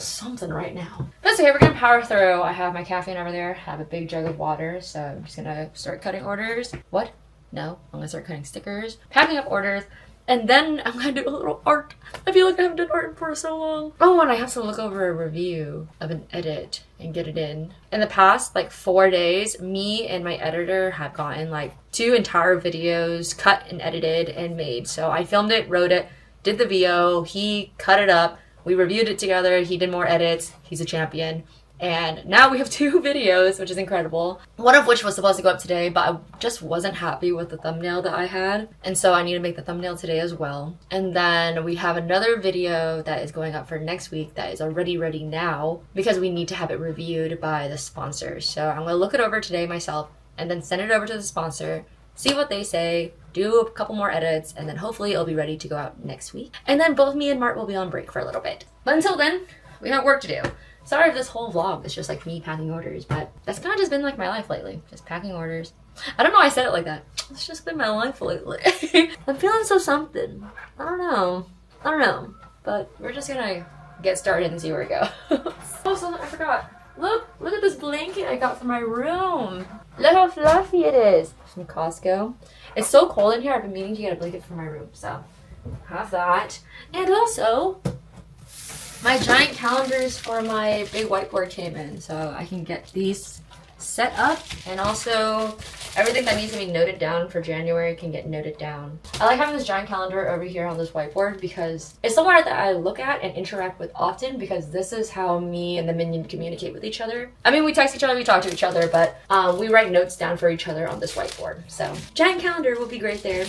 something right now. That's okay, we're gonna power through. I have my caffeine over there, I have a big jug of water, so I'm just gonna start cutting orders. What? No, I'm gonna start cutting stickers, packing up orders, and then I'm gonna do a little art. I feel like I haven't done art for so long. Oh, and I have to look over a review of an edit and get it in. In the past like 4 days, me and my editor have gotten like 2 entire videos cut and edited and made. So I filmed it, wrote it, did the VO, he cut it up, we reviewed it together, he did more edits, he's a champion. And now we have 2 videos, which is incredible. One of which was supposed to go up today, but I just wasn't happy with the thumbnail that I had. And so I need to make the thumbnail today as well. And then we have another video that is going up for next week that is already ready now because we need to have it reviewed by the sponsor. So I'm gonna look it over today myself and then send it over to the sponsor, see what they say, do a couple more edits, and then hopefully it'll be ready to go out next week. And then both me and Mart will be on break for a little bit. But until then, we have work to do. Sorry if this whole vlog is just like me packing orders, but that's kind of just been like my life lately. Just packing orders. I don't know why I said it like that. It's just been my life lately. I'm feeling so something. I don't know. But we're just gonna get started and see where we go. Also, I forgot. Look at this blanket I got for my room. Look how fluffy it is. From Costco. It's so cold in here, I've been meaning to get a blanket for my room, so have that. And also, my giant calendars for my big whiteboard came in, so I can get these set up, and also everything that needs to be noted down for January can get noted down. I like having this giant calendar over here on this whiteboard because it's somewhere that I look at and interact with often, because this is how me and the Minion communicate with each other. I mean, we text each other, we talk to each other, but we write notes down for each other on this whiteboard. So giant calendar will be great there.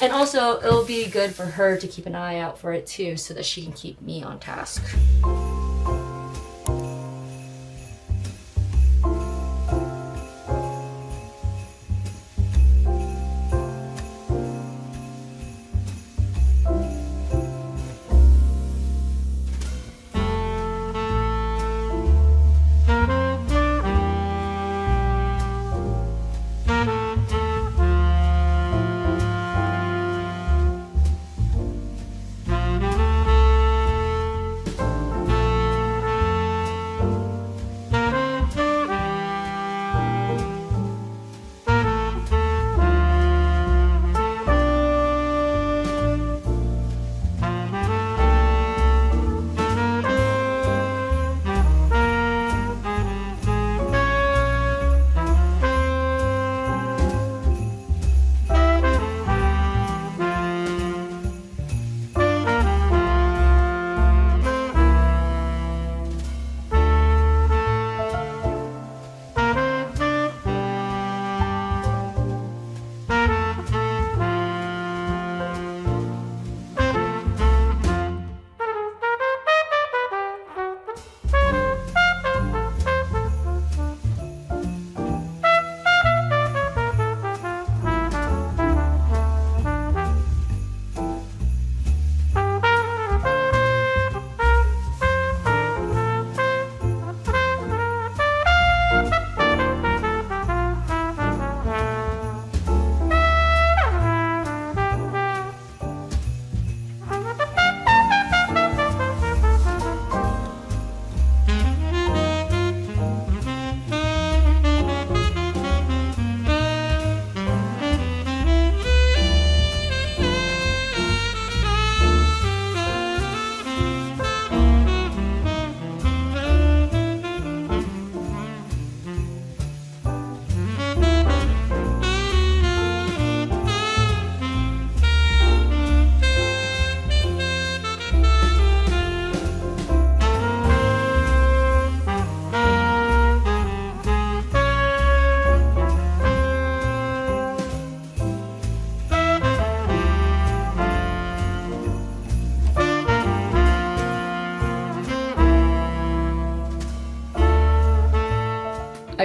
And also, it'll be good for her to keep an eye out for it too, so that she can keep me on task.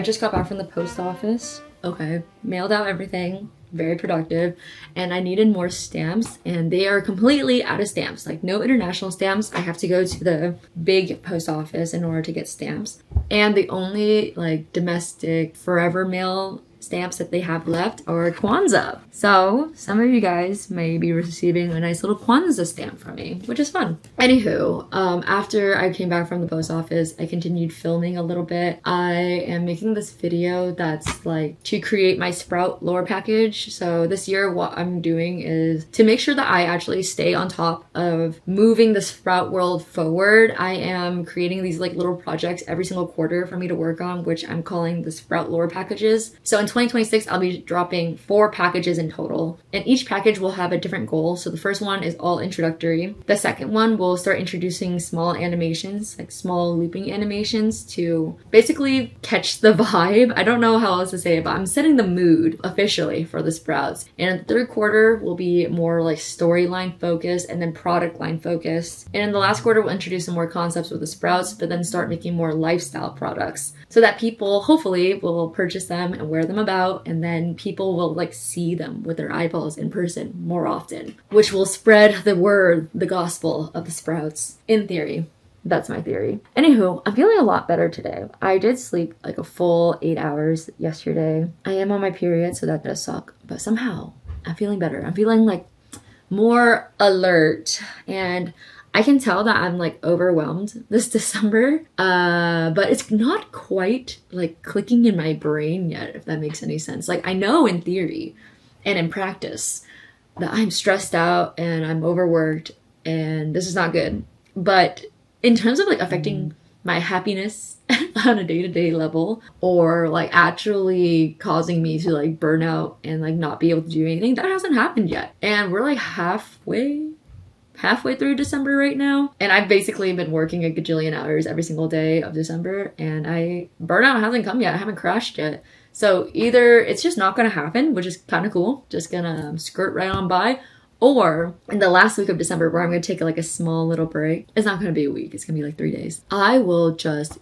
I just got back from the post office. Okay, mailed out everything. Very productive, and I needed more stamps, and they are completely out of stamps. Like, no international stamps. I have to go to the big post office in order to get stamps, and the only like domestic forever mail stamps that they have left are Kwanzaa. So some of you guys may be receiving a nice little Kwanzaa stamp from me, which is fun. Anywho, after I came back from the post office, I continued filming a little bit. I am making this video that's like to create my Sprout lore package. So this year what I'm doing is to make sure that I actually stay on top of moving the Sprout world forward. I am creating these like little projects every single quarter for me to work on, which I'm calling the Sprout lore packages. So in 2026, I'll be dropping 4 packages in total, and each package will have a different goal. So the first one is all introductory. The second one will start introducing small animations, like small looping animations to basically catch the vibe. I don't know how else to say it, but I'm setting the mood officially for the Sprouts. And the third quarter will be more like storyline focused and then product line focused. And in the last quarter, we'll introduce some more concepts with the Sprouts, but then start making more lifestyle products so that people hopefully will purchase them and wear them about, and then people will like see them with their eyeballs in person more often, which will spread the word, the gospel of the Sprouts, in theory. That's my theory. Anywho, I'm feeling a lot better today. I did sleep like a full 8 hours yesterday. I am on my period, so that does suck, but somehow I'm feeling better. I'm feeling like more alert, and I can tell that I'm like overwhelmed this December, but it's not quite like clicking in my brain yet, if that makes any sense. Like, I know in theory and in practice that I'm stressed out and I'm overworked and this is not good. But in terms of like affecting my happiness on a day-to-day level, or like actually causing me to like burn out and like not be able to do anything, that hasn't happened yet. And we're like halfway through December right now, and I've basically been working a gajillion hours every single day of December, and burnout hasn't come yet. I haven't crashed yet. So either it's just not gonna happen, which is kind of cool, just gonna skirt right on by, or in the last week of December where I'm gonna take like a small little break. It's not gonna be a week, it's gonna be like 3 days. I will just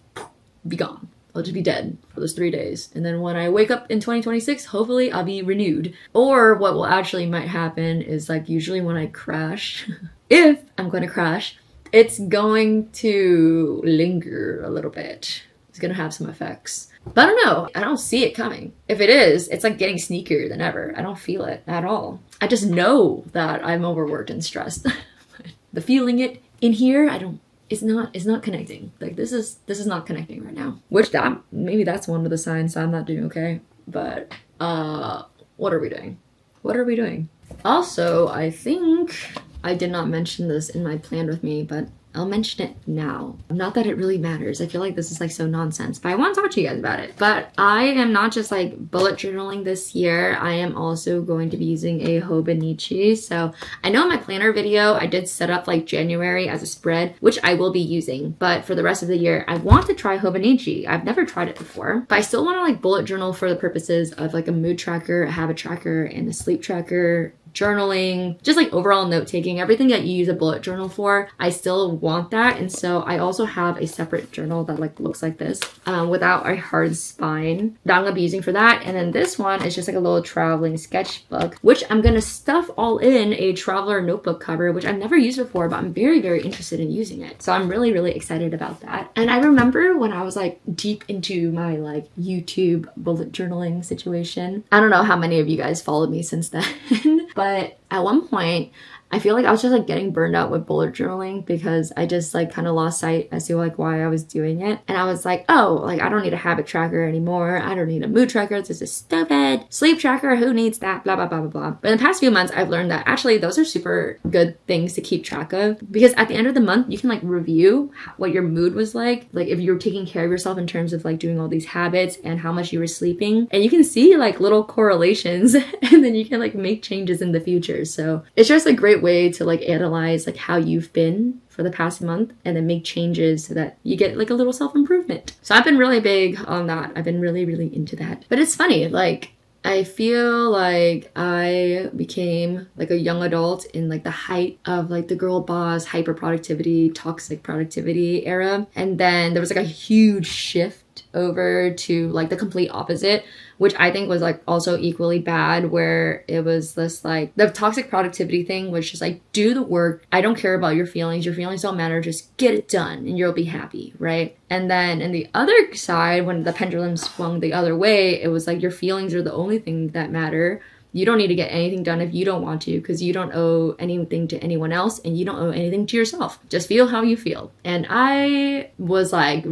be gone. I'll just be dead for those 3 days. And then when I wake up in 2026, hopefully I'll be renewed. Or what will actually might happen is like usually when I crash, if I'm going to crash, it's going to linger a little bit. It's going to have some effects. But I don't know. I don't see it coming. If it is, it's like getting sneakier than ever. I don't feel it at all. I just know that I'm overworked and stressed. The feeling it in here, it's not connecting. Like this is not connecting right now. Which maybe that's one of the signs I'm not doing okay. But what are we doing? What are we doing? Also, I think I did not mention this in my plan with me, but I'll mention it now. Not that it really matters. I feel like this is like so nonsense, but I want to talk to you guys about it. But I am not just like bullet journaling this year. I am also going to be using a Hobonichi. So I know in my planner video, I did set up like January as a spread, which I will be using. But for the rest of the year, I want to try Hobonichi. I've never tried it before, but I still want to like bullet journal for the purposes of like a mood tracker, a habit tracker, and a sleep tracker. Journaling, just like overall note taking, everything that you use a bullet journal for, I still want that. And so I also have a separate journal that like looks like this without a hard spine that I'm gonna be using for that. And then this one is just like a little traveling sketchbook, which I'm gonna stuff all in a traveler notebook cover, which I've never used before, but I'm very, very interested in using it. So I'm really, really excited about that. And I remember when I was like deep into my like YouTube bullet journaling situation, I don't know how many of you guys followed me since then. But at one point, I feel like I was just like getting burned out with bullet journaling because I just like kind of lost sight as to like why I was doing it. And I was like, oh, like I don't need a habit tracker anymore. I don't need a mood tracker. This is stupid. Sleep tracker, who needs that? Blah, blah, blah, blah, blah. But in the past few months, I've learned that actually those are super good things to keep track of, because at the end of the month, you can like review what your mood was like if you're taking care of yourself in terms of like doing all these habits and how much you were sleeping. And you can see like little correlations and then you can like make changes in the future. So it's just a great way to like analyze like how you've been for the past month and then make changes so that you get like a little self-improvement. So I've been really big on that. I've been really, really into that. But it's funny, like I feel like I became like a young adult in like the height of like the girl boss, hyper productivity, toxic productivity era. And then there was like a huge shift flipped over to like the complete opposite, which I think was like also equally bad, where it was this like the toxic productivity thing was just like, do the work. I don't care about your feelings. Your feelings don't matter. Just get it done and you'll be happy, right? And then in the other side, when the pendulum swung the other way, it was like your feelings are the only thing that matter. You don't need to get anything done if you don't want to, because you don't owe anything to anyone else and you don't owe anything to yourself. Just feel how you feel. And I was like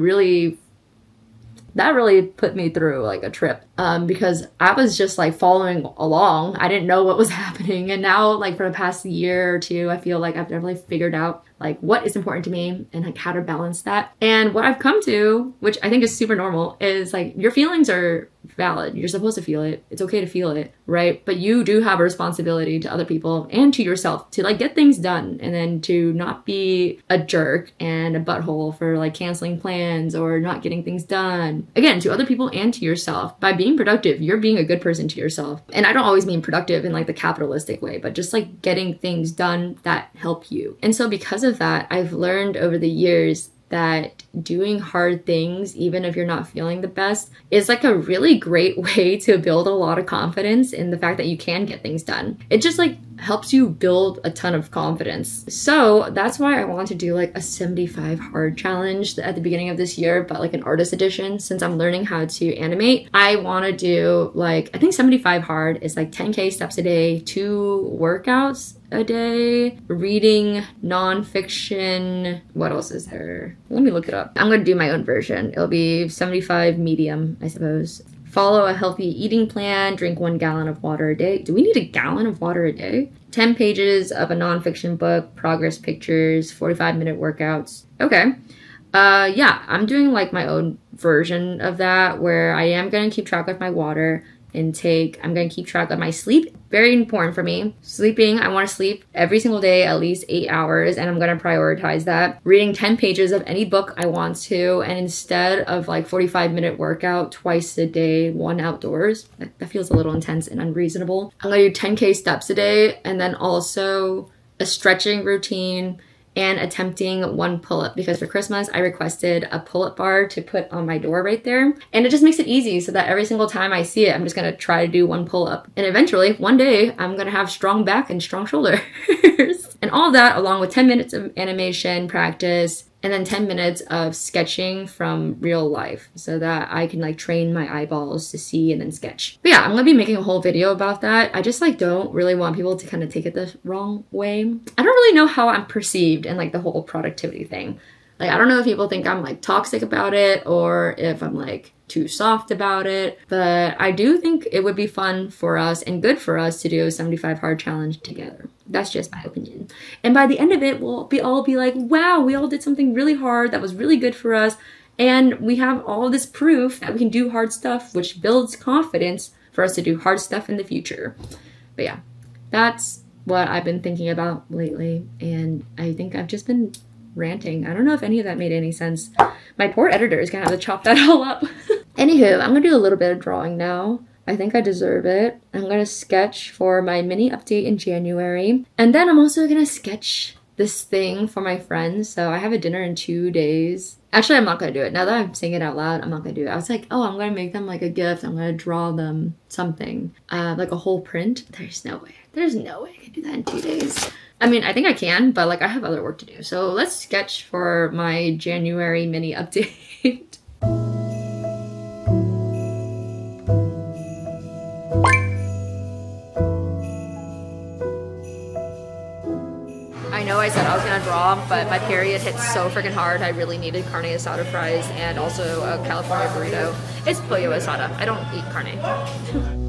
that really put me through like a trip, because I was just like following along. I didn't know what was happening. And now like for the past year or two, I feel like I've definitely figured out like what is important to me and like how to balance that. And what I've come to, which I think is super normal, is like your feelings are valid. You're supposed to feel it. It's okay to feel it, right? But you do have a responsibility to other people and to yourself to like get things done, and then to not be a jerk and a butthole for like canceling plans or not getting things done. Again, to other people and to yourself. By being productive, you're being a good person to yourself. And I don't always mean productive in like the capitalistic way, but just like getting things done that help you. And so because of that, I've learned over the years that doing hard things, even if you're not feeling the best, is like a really great way to build a lot of confidence in the fact that you can get things done. It just like helps you build a ton of confidence. So that's why I want to do like a 75 hard challenge at the beginning of this year, but like an artist edition. Since I'm learning how to animate, I want to do like, I think 75 hard is like 10K steps a day, 2 workouts a day, reading nonfiction. What else is there? Let me look it up. I'm going to do my own version. It'll be 75 medium, I suppose. Follow a healthy eating plan, drink 1 gallon of water a day. Do we need a gallon of water a day? 10 pages of a nonfiction book, progress pictures, 45-minute workouts. Okay. Yeah, I'm doing like my own version of that, where I am going to keep track of my water intake. I'm going to keep track of my sleep. Very important for me. Sleeping, I want to sleep every single day at least 8 hours, and I'm going to prioritize that. Reading 10 pages of any book I want to, and instead of like 45-minute workout twice a day, 1 outdoors, that feels a little intense and unreasonable. I'm going to do 10K steps a day, and then also a stretching routine and attempting 1 pull-up, because for Christmas I requested a pull-up bar to put on my door right there, and it just makes it easy so that every single time I see it, I'm just gonna try to do 1 pull-up, and eventually one day I'm gonna have strong back and strong shoulders. And all of that along with 10 minutes of animation practice, and then 10 minutes of sketching from real life, so that I can like train my eyeballs to see and then sketch. But yeah, I'm gonna be making a whole video about that. I just like don't really want people to kind of take it the wrong way. I don't really know how I'm perceived in like the whole productivity thing. Like, I don't know if people think I'm like toxic about it or if I'm like too soft about it, but I do think it would be fun for us and good for us to do a 75 hard challenge together. That's just my opinion. And by the end of it, we'll all be like, wow, we all did something really hard that was really good for us. And we have all this proof that we can do hard stuff, which builds confidence for us to do hard stuff in the future. But yeah, that's what I've been thinking about lately. And I think I've just been ranting. I don't know if any of that made any sense. My poor editor is gonna have to chop that all up. Anywho, I'm gonna do a little bit of drawing now. I think I deserve it. I'm gonna sketch for my mini update in January. And then I'm also gonna sketch this thing for my friends. So I have a dinner in 2 days. Actually, I'm not gonna do it. Now that I'm saying it out loud, I'm not gonna do it. I was like, oh, I'm gonna make them like a gift. I'm gonna draw them something, like a whole print. There's no way. There's no way I can do that in 2 days. I mean, I think I can, but like I have other work to do. So let's sketch for my January mini update. I know I said I was gonna draw, but my period hit so freaking hard. I really needed carne asada fries and also a California burrito. It's pollo asada. I don't eat carne.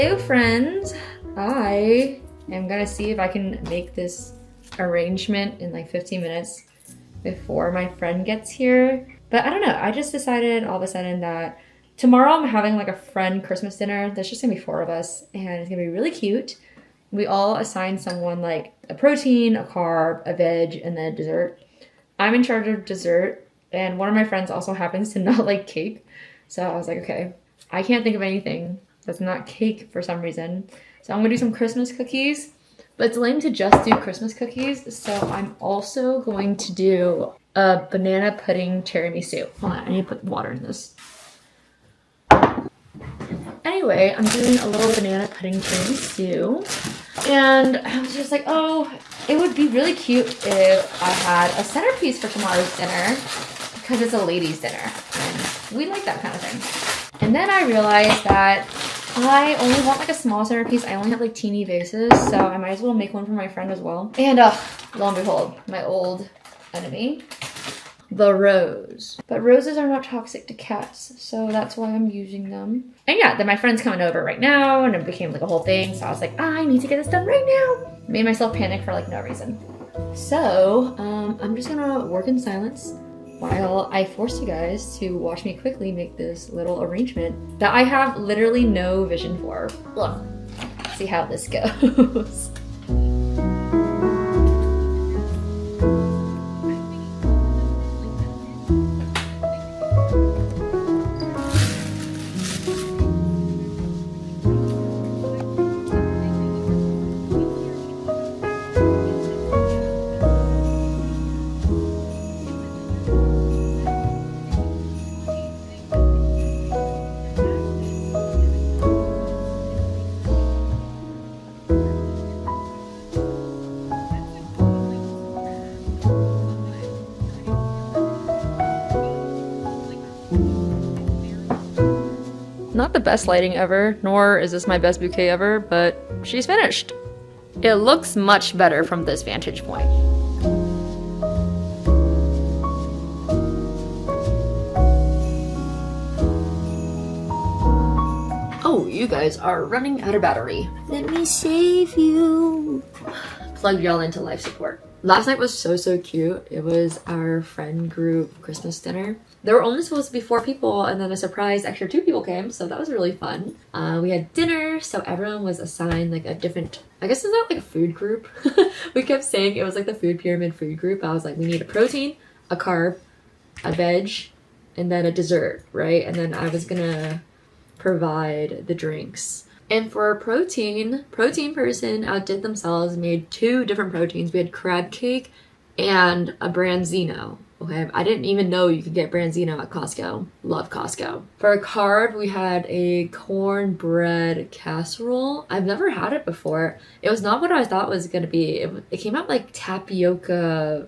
Hello friends, I am gonna see if I can make this arrangement in like 15 minutes before my friend gets here. But I don't know, I just decided all of a sudden that tomorrow I'm having like a friend Christmas dinner. There's just gonna be 4 of us and it's gonna be really cute. We all assign someone like a protein, a carb, a veg, and then a dessert. I'm in charge of dessert and one of my friends also happens to not like cake. So I was like, okay, I can't think of anything that's not cake for some reason. So I'm gonna do some Christmas cookies, but it's lame to just do Christmas cookies. So I'm also going to do a banana pudding tiramisu. Hold on, I need to put water in this. Anyway, I'm doing a little banana pudding tiramisu. And I was just like, oh, it would be really cute if I had a centerpiece for tomorrow's dinner because it's a ladies' dinner and we like that kind of thing. And then I realized that I only want like a small centerpiece. I only have like teeny vases, so I might as well make one for my friend as well. And lo and behold, my old enemy, the rose. But roses are not toxic to cats, so that's why I'm using them. And yeah, then my friend's coming over right now, and it became like a whole thing, so I was like, I need to get this done right now. Made myself panic for like no reason. So, I'm just gonna work in silence while I force you guys to watch me quickly make this little arrangement that I have literally no vision for. Look, see how this goes. Not the best lighting ever, nor is this my best bouquet ever, but she's finished. It looks much better from this vantage point. Oh, you guys are running out of battery. Let me save you. Plug y'all into life support. Last night was so cute. It was our friend group Christmas dinner. There were only supposed to be 4 people and then a surprise extra 2 people came, so that was really fun. We had dinner, so everyone was assigned like a different, I guess it's not like a food group. We kept saying it was like the food pyramid food group. I was like, we need a protein, a carb, a veg, and then a dessert, right? And then I was gonna provide the drinks. And for protein person outdid themselves, made 2 different proteins. We had crab cake and a branzino. Okay, I didn't even know you could get branzino at Costco. Love Costco. For a carb, we had a cornbread casserole. I've never had it before. It was not what I thought it was gonna be. It came out like tapioca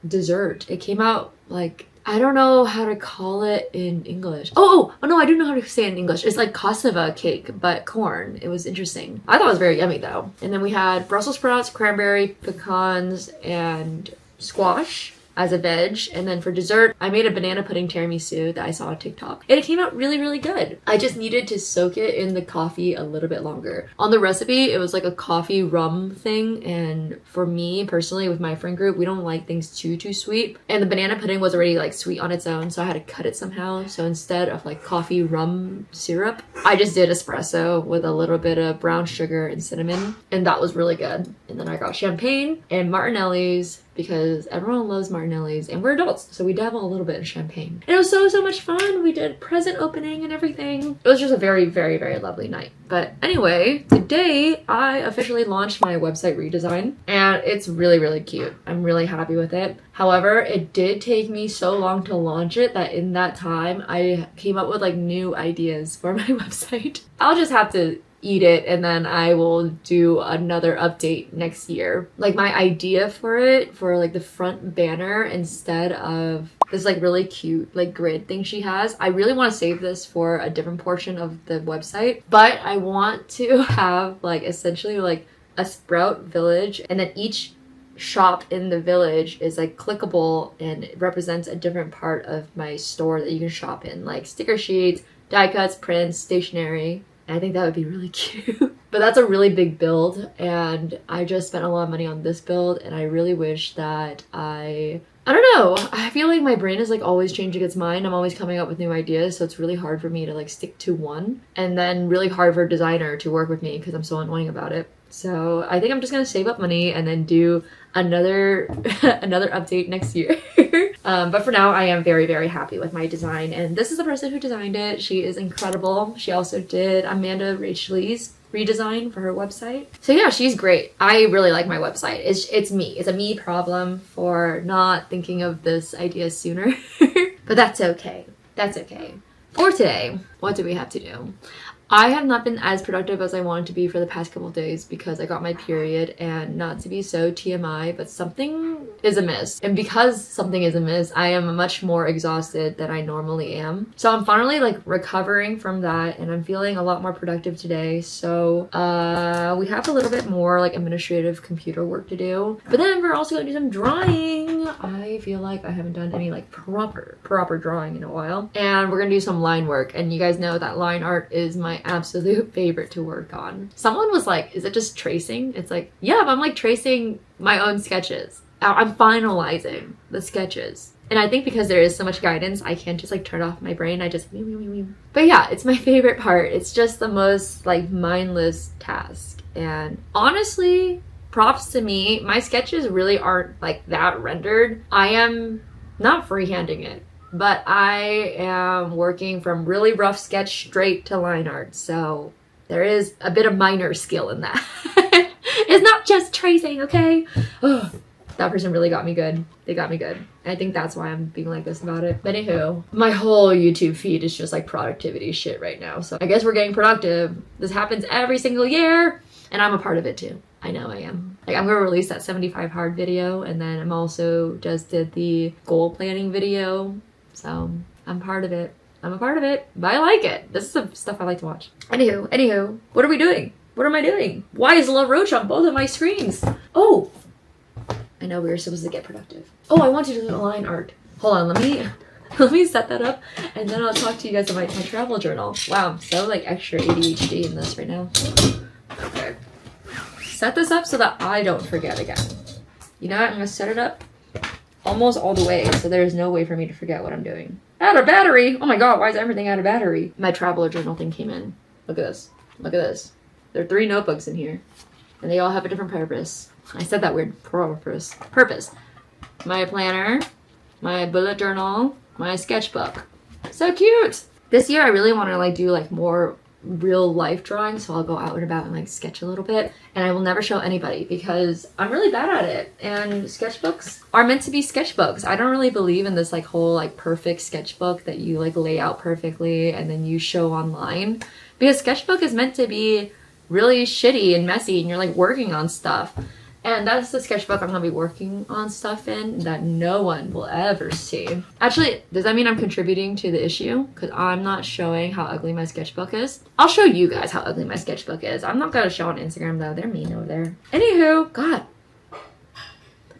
dessert. It came out like, I don't know how to call it in English. Oh no, I do know how to say it in English. It's like cassava cake, but corn. It was interesting. I thought it was very yummy though. And then we had Brussels sprouts, cranberry, pecans, and squash as a veg. And then for dessert, I made a banana pudding tiramisu that I saw on TikTok. And it came out really good. I just needed to soak it in the coffee a little bit longer. On the recipe, it was like a coffee rum thing. And for me personally, with my friend group, we don't like things too sweet. And the banana pudding was already like sweet on its own, so I had to cut it somehow. So instead of like coffee rum syrup, I just did espresso with a little bit of brown sugar and cinnamon. And that was really good. And then I got champagne and Martinelli's, because everyone loves Martinelli's and we're adults, so we dabble a little bit in champagne. And it was so much fun. We did present opening and everything. It was just a very lovely night. But anyway, today I officially launched my website redesign and it's really cute. I'm really happy with it. However, it did take me so long to launch it that in that time I came up with like new ideas for my website. I'll just have to eat it and then I will do another update next year. Like my idea for it, for like the front banner, instead of this like really cute like grid thing she has, I really want to save this for a different portion of the website, but I want to have like essentially like a Sprout village, and then each shop in the village is like clickable and it represents a different part of my store that you can shop in, like sticker sheets, die cuts, prints, stationery, And I think that would be really cute. But that's a really big build, and I just spent a lot of money on this build, and I really wish that I don't know. I feel like my brain is like always changing its mind. I'm always coming up with new ideas, so it's really hard for me to like stick to one. And then really hard for a designer to work with me because I'm so annoying about it. So I think I'm just gonna save up money and then do another another update next year. But for now, I am very, very happy with my design. And this is the person who designed it. She is incredible. She also did Amanda Rachley's redesign for her website. So yeah, she's great. I really like my website. It's me. It's a me problem for not thinking of this idea sooner. But that's okay. That's okay. For today, what do we have to do? I have not been as productive as I wanted to be for the past couple of days because I got my period, and not to be so TMI, but something is amiss. And because something is amiss, I am much more exhausted than I normally am. So I'm finally like recovering from that, and I'm feeling a lot more productive today. So we have a little bit more like administrative computer work to do, but then we're also gonna do some drawing. I feel like I haven't done any like proper drawing in a while, and we're gonna do some line work. And you guys know that line art is my absolute favorite to work on. Someone was like, is it just tracing? It's like, yeah, but I'm like tracing my own sketches. I'm finalizing the sketches. And I think because there is so much guidance, I can't just like turn off my brain. I just But yeah, it's my favorite part. It's just the most like mindless task. And honestly, props to me. My sketches really aren't like that rendered. I am not freehanding it, but I am working from really rough sketch straight to line art. So there is a bit of minor skill in that. It's not just tracing, okay? Ugh. That person really got me good. They got me good. And I think that's why I'm being like this about it. But anywho, my whole YouTube feed is just like productivity shit right now. So I guess we're getting productive. This happens every single year, and I'm a part of it too. I know I am. Like, I'm gonna release that 75 hard video, and then I'm also just did the goal planning video. So I'm part of it. I'm a part of it, but I like it. This is the stuff I like to watch. Anywho, what are we doing? What am I doing? Why is La Roche on both of my screens? Oh, I know we were supposed to get productive. Oh, I want to do line art. Hold on, let me set that up, and then I'll talk to you guys about my travel journal. Wow, I'm so like extra ADHD in this right now. Okay. Set this up so that I don't forget again. You know what? I'm gonna set it up almost all the way, so there's no way for me to forget what I'm doing. Out of battery! Oh my god, why is everything out of battery? My traveler journal thing came in. Look at this. Look at this. There are 3 notebooks in here, and they all have a different purpose. I said that weird. Purpose. My planner, my bullet journal, my sketchbook. So cute! This year I really want to like do like more real life drawing, so I'll go out and about and like sketch a little bit, and I will never show anybody because I'm really bad at it. And sketchbooks are meant to be sketchbooks. I don't really believe in this like whole like perfect sketchbook that you like lay out perfectly and then you show online, because sketchbook is meant to be really shitty and messy and you're like working on stuff. And that's the sketchbook I'm gonna be working on stuff in that no one will ever see. Actually, does that mean I'm contributing to the issue? Because I'm not showing how ugly my sketchbook is. I'll show you guys how ugly my sketchbook is. I'm not gonna show on Instagram though. They're mean over there. Anywho, God.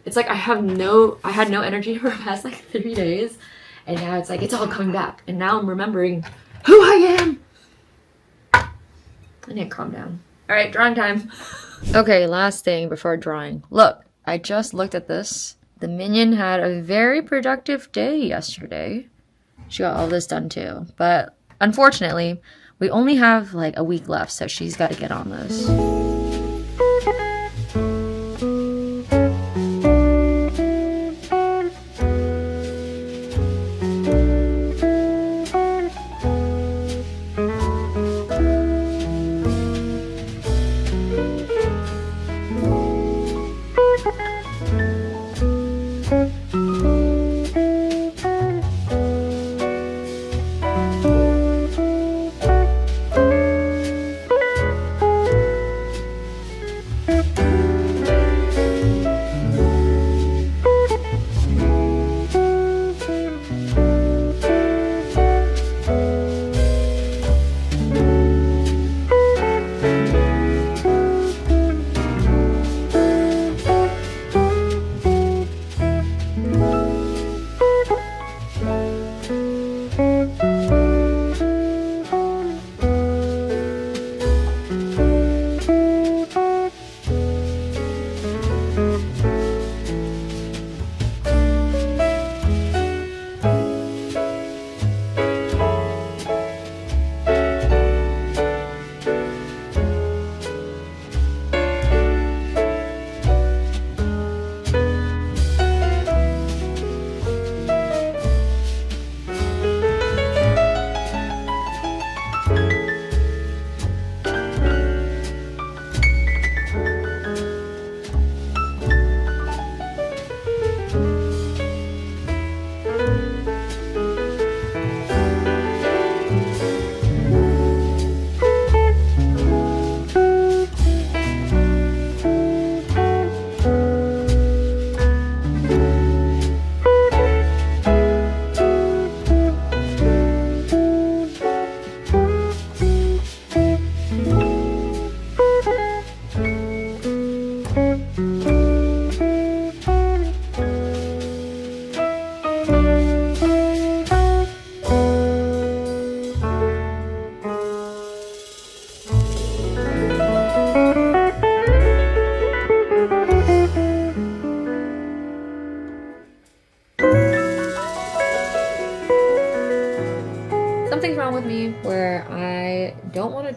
It's like I had no energy for the past like 3 days. And now it's like, it's all coming back. And now I'm remembering who I am. I need to calm down. All right, drawing time. Okay, last thing before drawing. Look, I just looked at this. The minion had a very productive day yesterday. She got all this done too. But unfortunately, we only have like a week left, so she's got to get on this.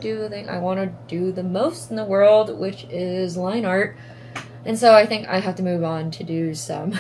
do the thing I want to do the most in the world, which is line art. And so I think I have to move on to do some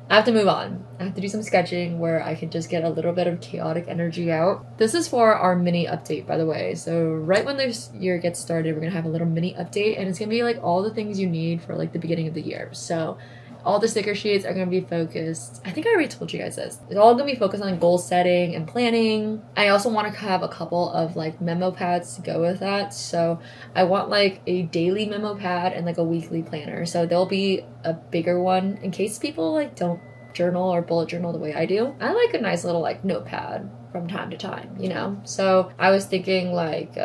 I have to move on. I have to do some sketching where I can just get a little bit of chaotic energy out. This is for our mini update, by the way. So right when this year gets started, we're gonna have a little mini update, and it's gonna be like all the things you need for like the beginning of the year. So all the sticker sheets are gonna be focused. I think I already told you guys this. It's all gonna be focused on goal setting and planning. I also want to have a couple of like memo pads to go with that. So I want like a daily memo pad and like a weekly planner. So there'll be a bigger one in case people like don't journal or bullet journal the way I do. I like a nice little like notepad from time to time, you know? So I was thinking like,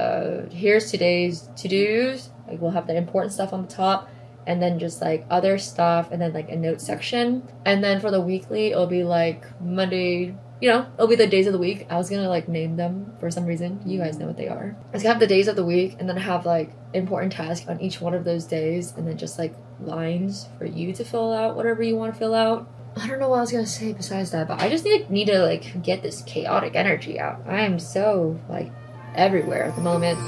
here's today's to-dos. Like we'll have the important stuff on the top, and then just like other stuff, and then like a note section. And then for the weekly, it'll be like Monday, you know, it'll be the days of the week. I was gonna like name them for some reason. You guys know what they are. I was gonna have the days of the week, and then have like important tasks on each one of those days, and then just like lines for you to fill out whatever you want to fill out. I don't know what I was gonna say besides that, but I just need to like get this chaotic energy out. I am so like everywhere at the moment.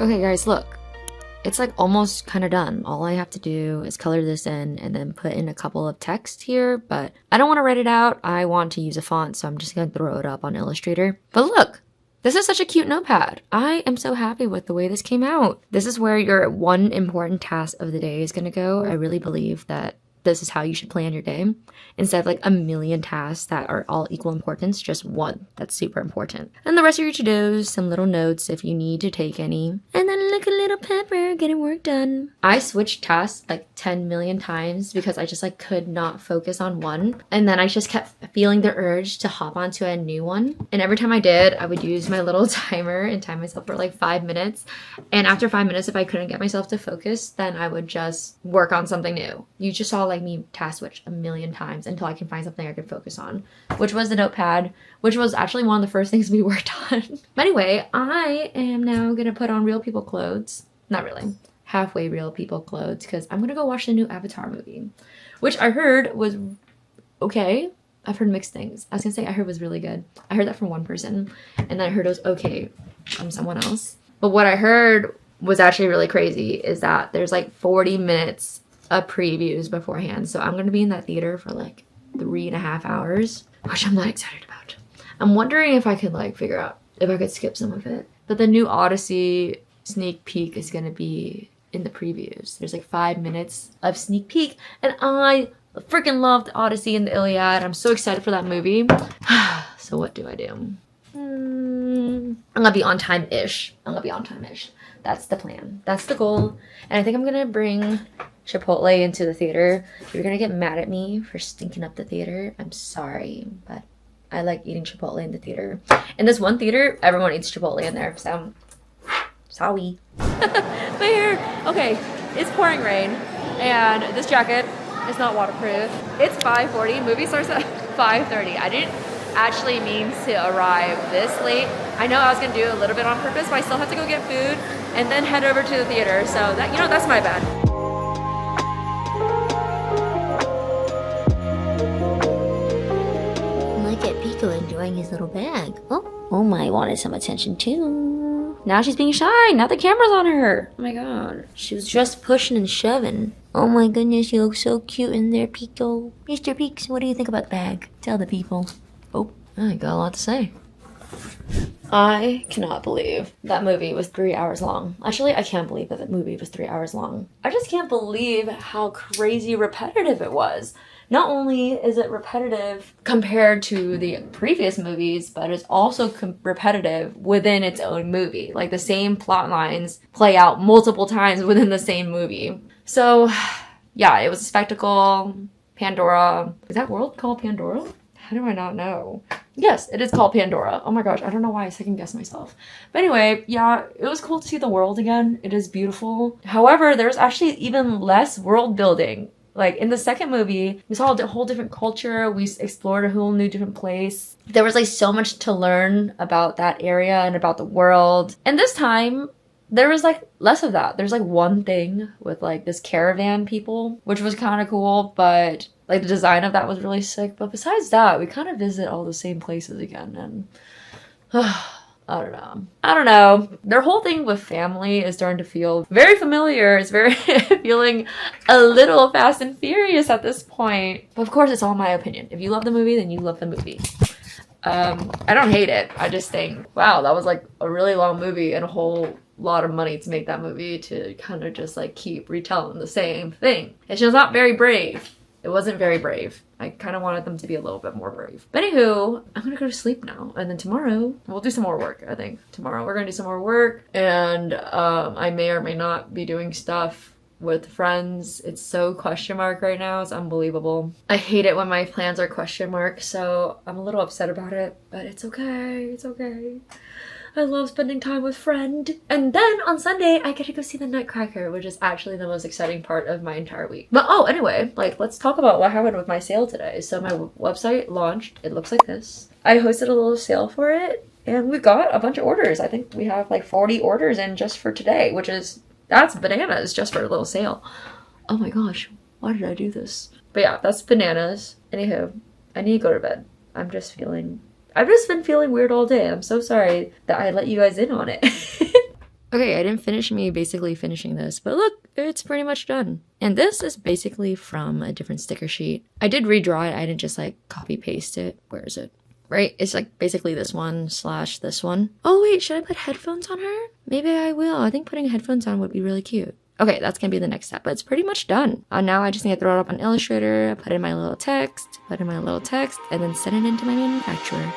Okay guys, look, it's like almost kind of done. All I have to do is color this in and then put in a couple of text here, but I don't want to write it out. I want to use a font, so I'm just going to throw it up on Illustrator. But look, this is such a cute notepad. I am so happy with the way this came out. This is where your one important task of the day is going to go. I really believe that this is how you should plan your day. Instead of like a million tasks that are all equal importance, just one that's super important. And the rest of your to-dos, some little notes if you need to take any. And then look a little pepper getting work done. I switched tasks like 10 million times because I just like could not focus on one. And then I just kept feeling the urge to hop onto a new one. And every time I did, I would use my little timer and time myself for like 5 minutes. And after 5 minutes, if I couldn't get myself to focus, then I would just work on something new. You just saw like me task switch a million times until I can find something I could focus on, which was the notepad, which was actually one of the first things we worked on. But anyway, I am now gonna put on real people clothes. Not really, halfway real people clothes, because I'm gonna go watch the new Avatar movie, which I heard was okay. I've heard mixed things. I was gonna say I heard was really good. I heard that from one person, and then I heard it was okay from someone else. But what I heard was actually really crazy is that there's like 40 minutes of previews beforehand. So I'm gonna be in that theater for like 3.5 hours, which I'm not excited about. I'm wondering if I could like figure out if I could skip some of it. But the new Odyssey sneak peek is gonna be in the previews. There's like 5 minutes of sneak peek, and I freaking loved Odyssey and the Iliad. I'm so excited for that movie. So what do I do? I'm gonna be on time-ish. That's the plan. That's the goal. And I think I'm gonna bring Chipotle into the theater. If you're gonna get mad at me for stinking up the theater, I'm sorry, but I like eating Chipotle in the theater. In this one theater, everyone eats Chipotle in there, so sorry. My hair. Okay, it's pouring rain, and this jacket is not waterproof. It's 5:40. Movie starts at 5:30. I didn't actually mean to arrive this late. I know I was gonna do a little bit on purpose, but I still have to go get food and then head over to the theater. So that, you know, that's my bad. Look at Pico enjoying his little bag. Oh my, wanted some attention too. Now she's being shy. Now the camera's on her. Oh my god. She was just pushing and shoving. Oh my goodness, you look so cute in there, Pico. Mr. Peaks, what do you think about the bag? Tell the people. Oh, I got a lot to say. I cannot believe that movie was 3 hours long. Actually, I can't believe that the movie was 3 hours long. I just can't believe how crazy repetitive it was. Not only is it repetitive compared to the previous movies, but it's also repetitive within its own movie. Like the same plot lines play out multiple times within the same movie. So, yeah, it was a spectacle. Pandora. Is that world called Pandora? How do I not know? Yes, it is called Pandora. Oh my gosh, I don't know why I second guessed myself. But anyway, yeah, it was cool to see the world again. It is beautiful. However, there's actually even less world building. Like in the second movie, we saw a whole different culture. We explored a whole new different place. There was like so much to learn about that area and about the world. And this time, there was like less of that. There's like one thing with like this caravan people, which was kind of cool, but like the design of that was really sick. But besides that, we kind of visit all the same places again, and I don't know. Their whole thing with family is starting to feel very familiar. It's very feeling a little Fast and Furious at this point. But of course, it's all my opinion. If you love the movie, then you love the movie. I don't hate it. I just think, wow, that was like a really long movie and a whole lot of money to make that movie to kind of just like keep retelling the same thing. It's just not very brave. It wasn't very brave. I kind of wanted them to be a little bit more brave. But anywho, I'm gonna go to sleep now. And then tomorrow, we'll do some more work, I think. Tomorrow we're gonna do some more work. And I may or may not be doing stuff with friends. It's so question mark right now. It's unbelievable. I hate it when my plans are question mark. So I'm a little upset about it. But it's okay. It's okay. I love spending time with friend. And then on Sunday, I get to go see the Nutcracker, which is actually the most exciting part of my entire week. But oh, anyway, like let's talk about what happened with my sale today. So my website launched. It looks like this. I hosted a little sale for it and we got a bunch of orders. I think we have like 40 orders in just for today, that's bananas just for a little sale. Oh my gosh, why did I do this? But yeah, that's bananas. Anywho, I need to go to bed. I've just been feeling weird all day. I'm so sorry that I let you guys in on it. Okay, I didn't finish me basically finishing this, but look, it's pretty much done. And this is basically from a different sticker sheet. I did redraw it. I didn't just like copy paste it. Where is it? Right? It's like basically this one / this one. Oh wait, should I put headphones on her? Maybe I will. I think putting headphones on would be really cute. Okay, that's gonna be the next step, but it's pretty much done. Now I just need to throw it up on Illustrator, put in my little text, and then send it into my manufacturer.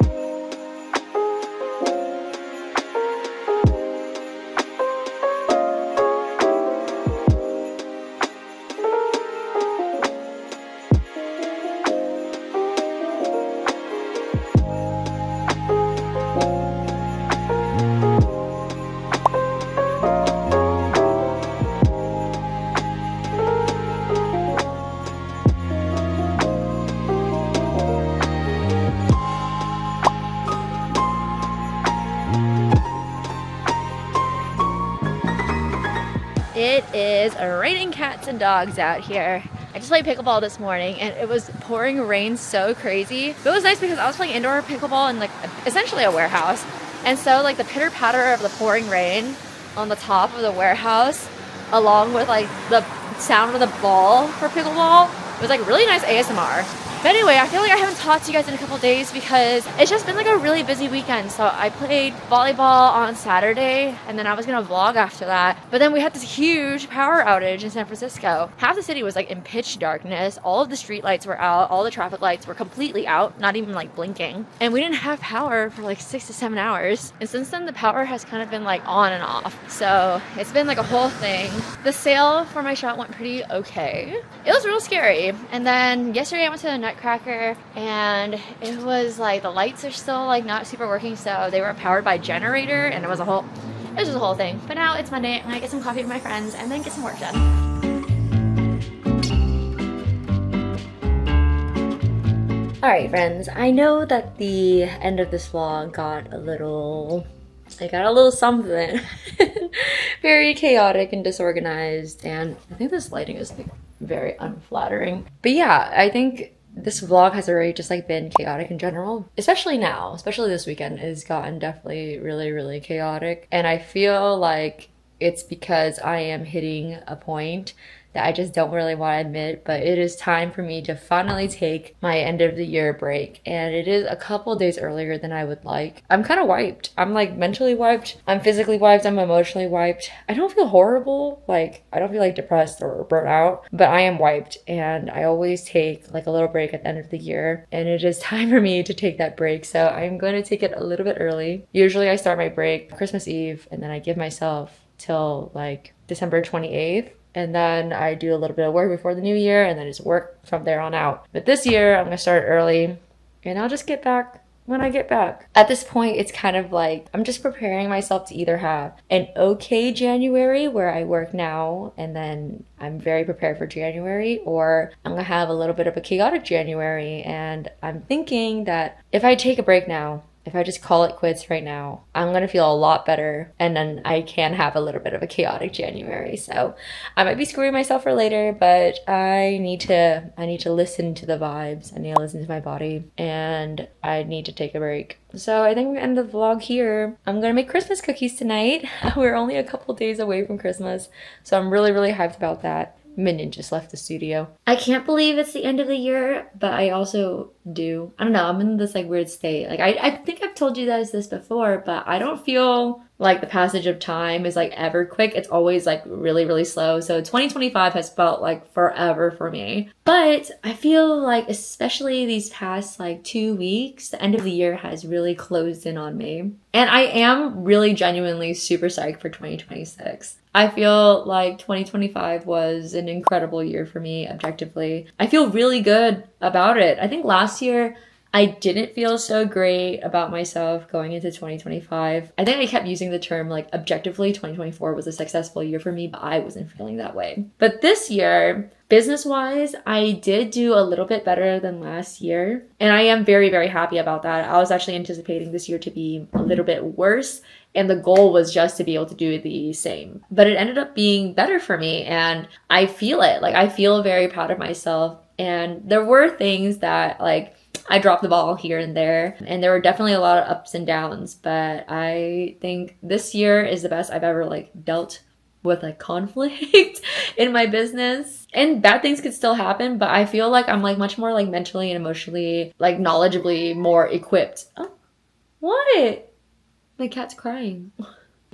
It is raining cats and dogs out here. I just played pickleball this morning and it was pouring rain so crazy. But it was nice because I was playing indoor pickleball in like essentially a warehouse. And so like the pitter patter of the pouring rain on the top of the warehouse, along with like the sound of the ball for pickleball, it was like really nice ASMR. But anyway, I feel like I haven't talked to you guys in a couple days because it's just been like a really busy weekend. So I played volleyball on Saturday and then I was gonna vlog after that. But then we had this huge power outage in San Francisco. Half the city was like in pitch darkness. All of the street lights were out. All the traffic lights were completely out, not even like blinking. And we didn't have power for like 6 to 7 hours. And since then the power has kind of been like on and off. So it's been like a whole thing. The sale for my shot went pretty okay. It was real scary. And then yesterday I went to the Nutcracker and it was like the lights are still like not super working, so they were powered by generator and it was just a whole thing. But now it's Monday and I get some coffee with my friends and then get some work done. Alright friends, I know that the end of this vlog got a little something. Very chaotic and disorganized, and I think this lighting is like very unflattering. But yeah, I think this vlog has already just like been chaotic in general, especially this weekend has gotten definitely really chaotic, and I feel like it's because I am hitting a point that I just don't really want to admit, but it is time for me to finally take my end of the year break, and it is a couple days earlier than I would like. I'm kind of wiped. I'm like mentally wiped, I'm physically wiped, I'm emotionally wiped. I don't feel horrible, like I don't feel like depressed or burnt out, but I am wiped, and I always take like a little break at the end of the year, and it is time for me to take that break. So I'm going to take it a little bit early. Usually I start my break Christmas Eve, and then I give myself till like December 28th. And then I do a little bit of work before the new year and then just work from there on out. But this year I'm gonna start early and I'll just get back when I get back. At this point, it's kind of like I'm just preparing myself to either have an okay January where I work now and then I'm very prepared for January, or I'm gonna have a little bit of a chaotic January. And I'm thinking that if I take a break now, if I just call it quits right now, I'm gonna feel a lot better, and then I can have a little bit of a chaotic January. So I might be screwing myself for later, but I need to listen to the vibes. I need to listen to my body, and I need to take a break. So I think we end the vlog here. I'm gonna make Christmas cookies tonight. We're only a couple days away from Christmas, so I'm really hyped about that. Minion just left the studio. I can't believe it's the end of the year, but I also do. I don't know, I'm in this like weird state. Like I think I've told you guys this before, but I don't feel like the passage of time is like ever quick. It's always like really slow. So 2025 has felt like forever for me. But I feel like especially these past like 2 weeks, the end of the year has really closed in on me. And I am really genuinely super psyched for 2026. I feel like 2025 was an incredible year for me objectively. I feel really good about it. I think last year I didn't feel so great about myself going into 2025. I think I kept using the term like objectively 2024 was a successful year for me, but I wasn't feeling that way. But this year, business-wise, I did do a little bit better than last year. And I am very happy about that. I was actually anticipating this year to be a little bit worse. And the goal was just to be able to do the same. But it ended up being better for me. And I feel it. Like I feel very proud of myself. And there were things that like I dropped the ball here and there. And there were definitely a lot of ups and downs. But I think this year is the best I've ever like dealt with like conflict in my business. And bad things could still happen, but I feel like I'm like much more like mentally and emotionally like knowledgeably more equipped. Oh, what? My cat's crying.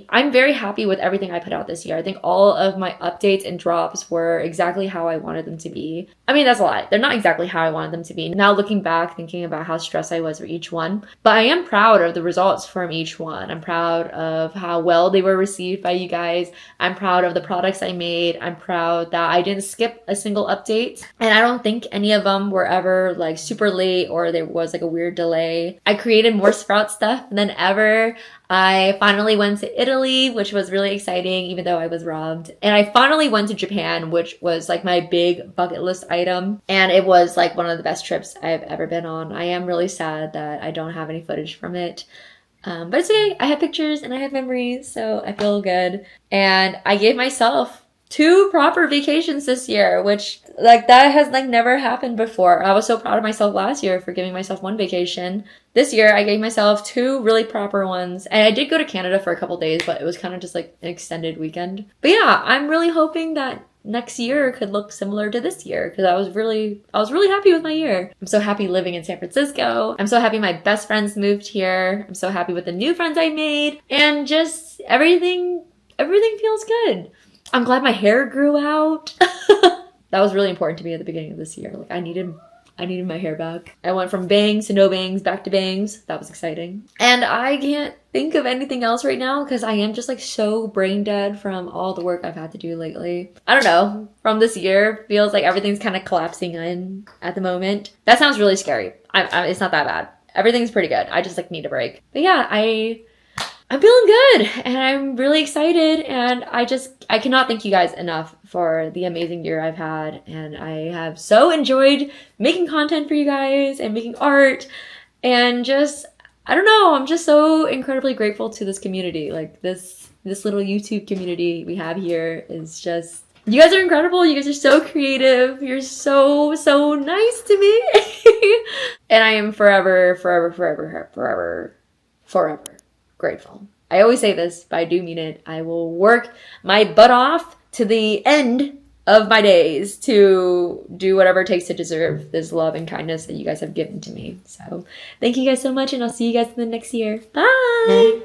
I'm very happy with everything I put out this year. I think all of my updates and drops were exactly how I wanted them to be. I mean, that's a lot. They're not exactly how I wanted them to be. Now looking back, thinking about how stressed I was for each one. But I am proud of the results from each one. I'm proud of how well they were received by you guys. I'm proud of the products I made. I'm proud that I didn't skip a single update. And I don't think any of them were ever like super late or there was like a weird delay. I created more Sprout stuff than ever. I finally went to Italy, which was really exciting, even though I was robbed. And I finally went to Japan, which was like my big bucket list item. And it was like one of the best trips I've ever been on. I am really sad that I don't have any footage from it. But it's okay. I have pictures and I have memories, so I feel good. And I gave myself 2 proper vacations this year, which like that has like never happened before. I was so proud of myself last year for giving myself 1 vacation. This year I gave myself 2 really proper ones. And I did go to Canada for a couple days, but it was kind of just like an extended weekend. But yeah, I'm really hoping that next year could look similar to this year because I was really happy with my year. I'm so happy living in San Francisco. I'm so happy my best friends moved here. I'm so happy with the new friends I made, and just everything feels good. I'm glad my hair grew out. That was really important to me at the beginning of this year. Like I needed my hair back. I went from bangs to no bangs, back to bangs. That was exciting. And I can't think of anything else right now because I am just like so brain dead from all the work I've had to do lately. I don't know. From this year, feels like everything's kind of collapsing in at the moment. That sounds really scary. It's not that bad. Everything's pretty good. I just like need a break. But yeah, I'm feeling good and I'm really excited, and I cannot thank you guys enough for the amazing year I've had, and I have so enjoyed making content for you guys and making art, and just, I don't know, I'm just so incredibly grateful to this community. Like this little YouTube community we have here is just, you guys are incredible. You guys are so creative. You're so nice to me. And I am forever grateful. I always say this, but I do mean it. I will work my butt off to the end of my days to do whatever it takes to deserve this love and kindness that you guys have given to me. So thank you guys so much, and I'll see you guys in the next year. Bye!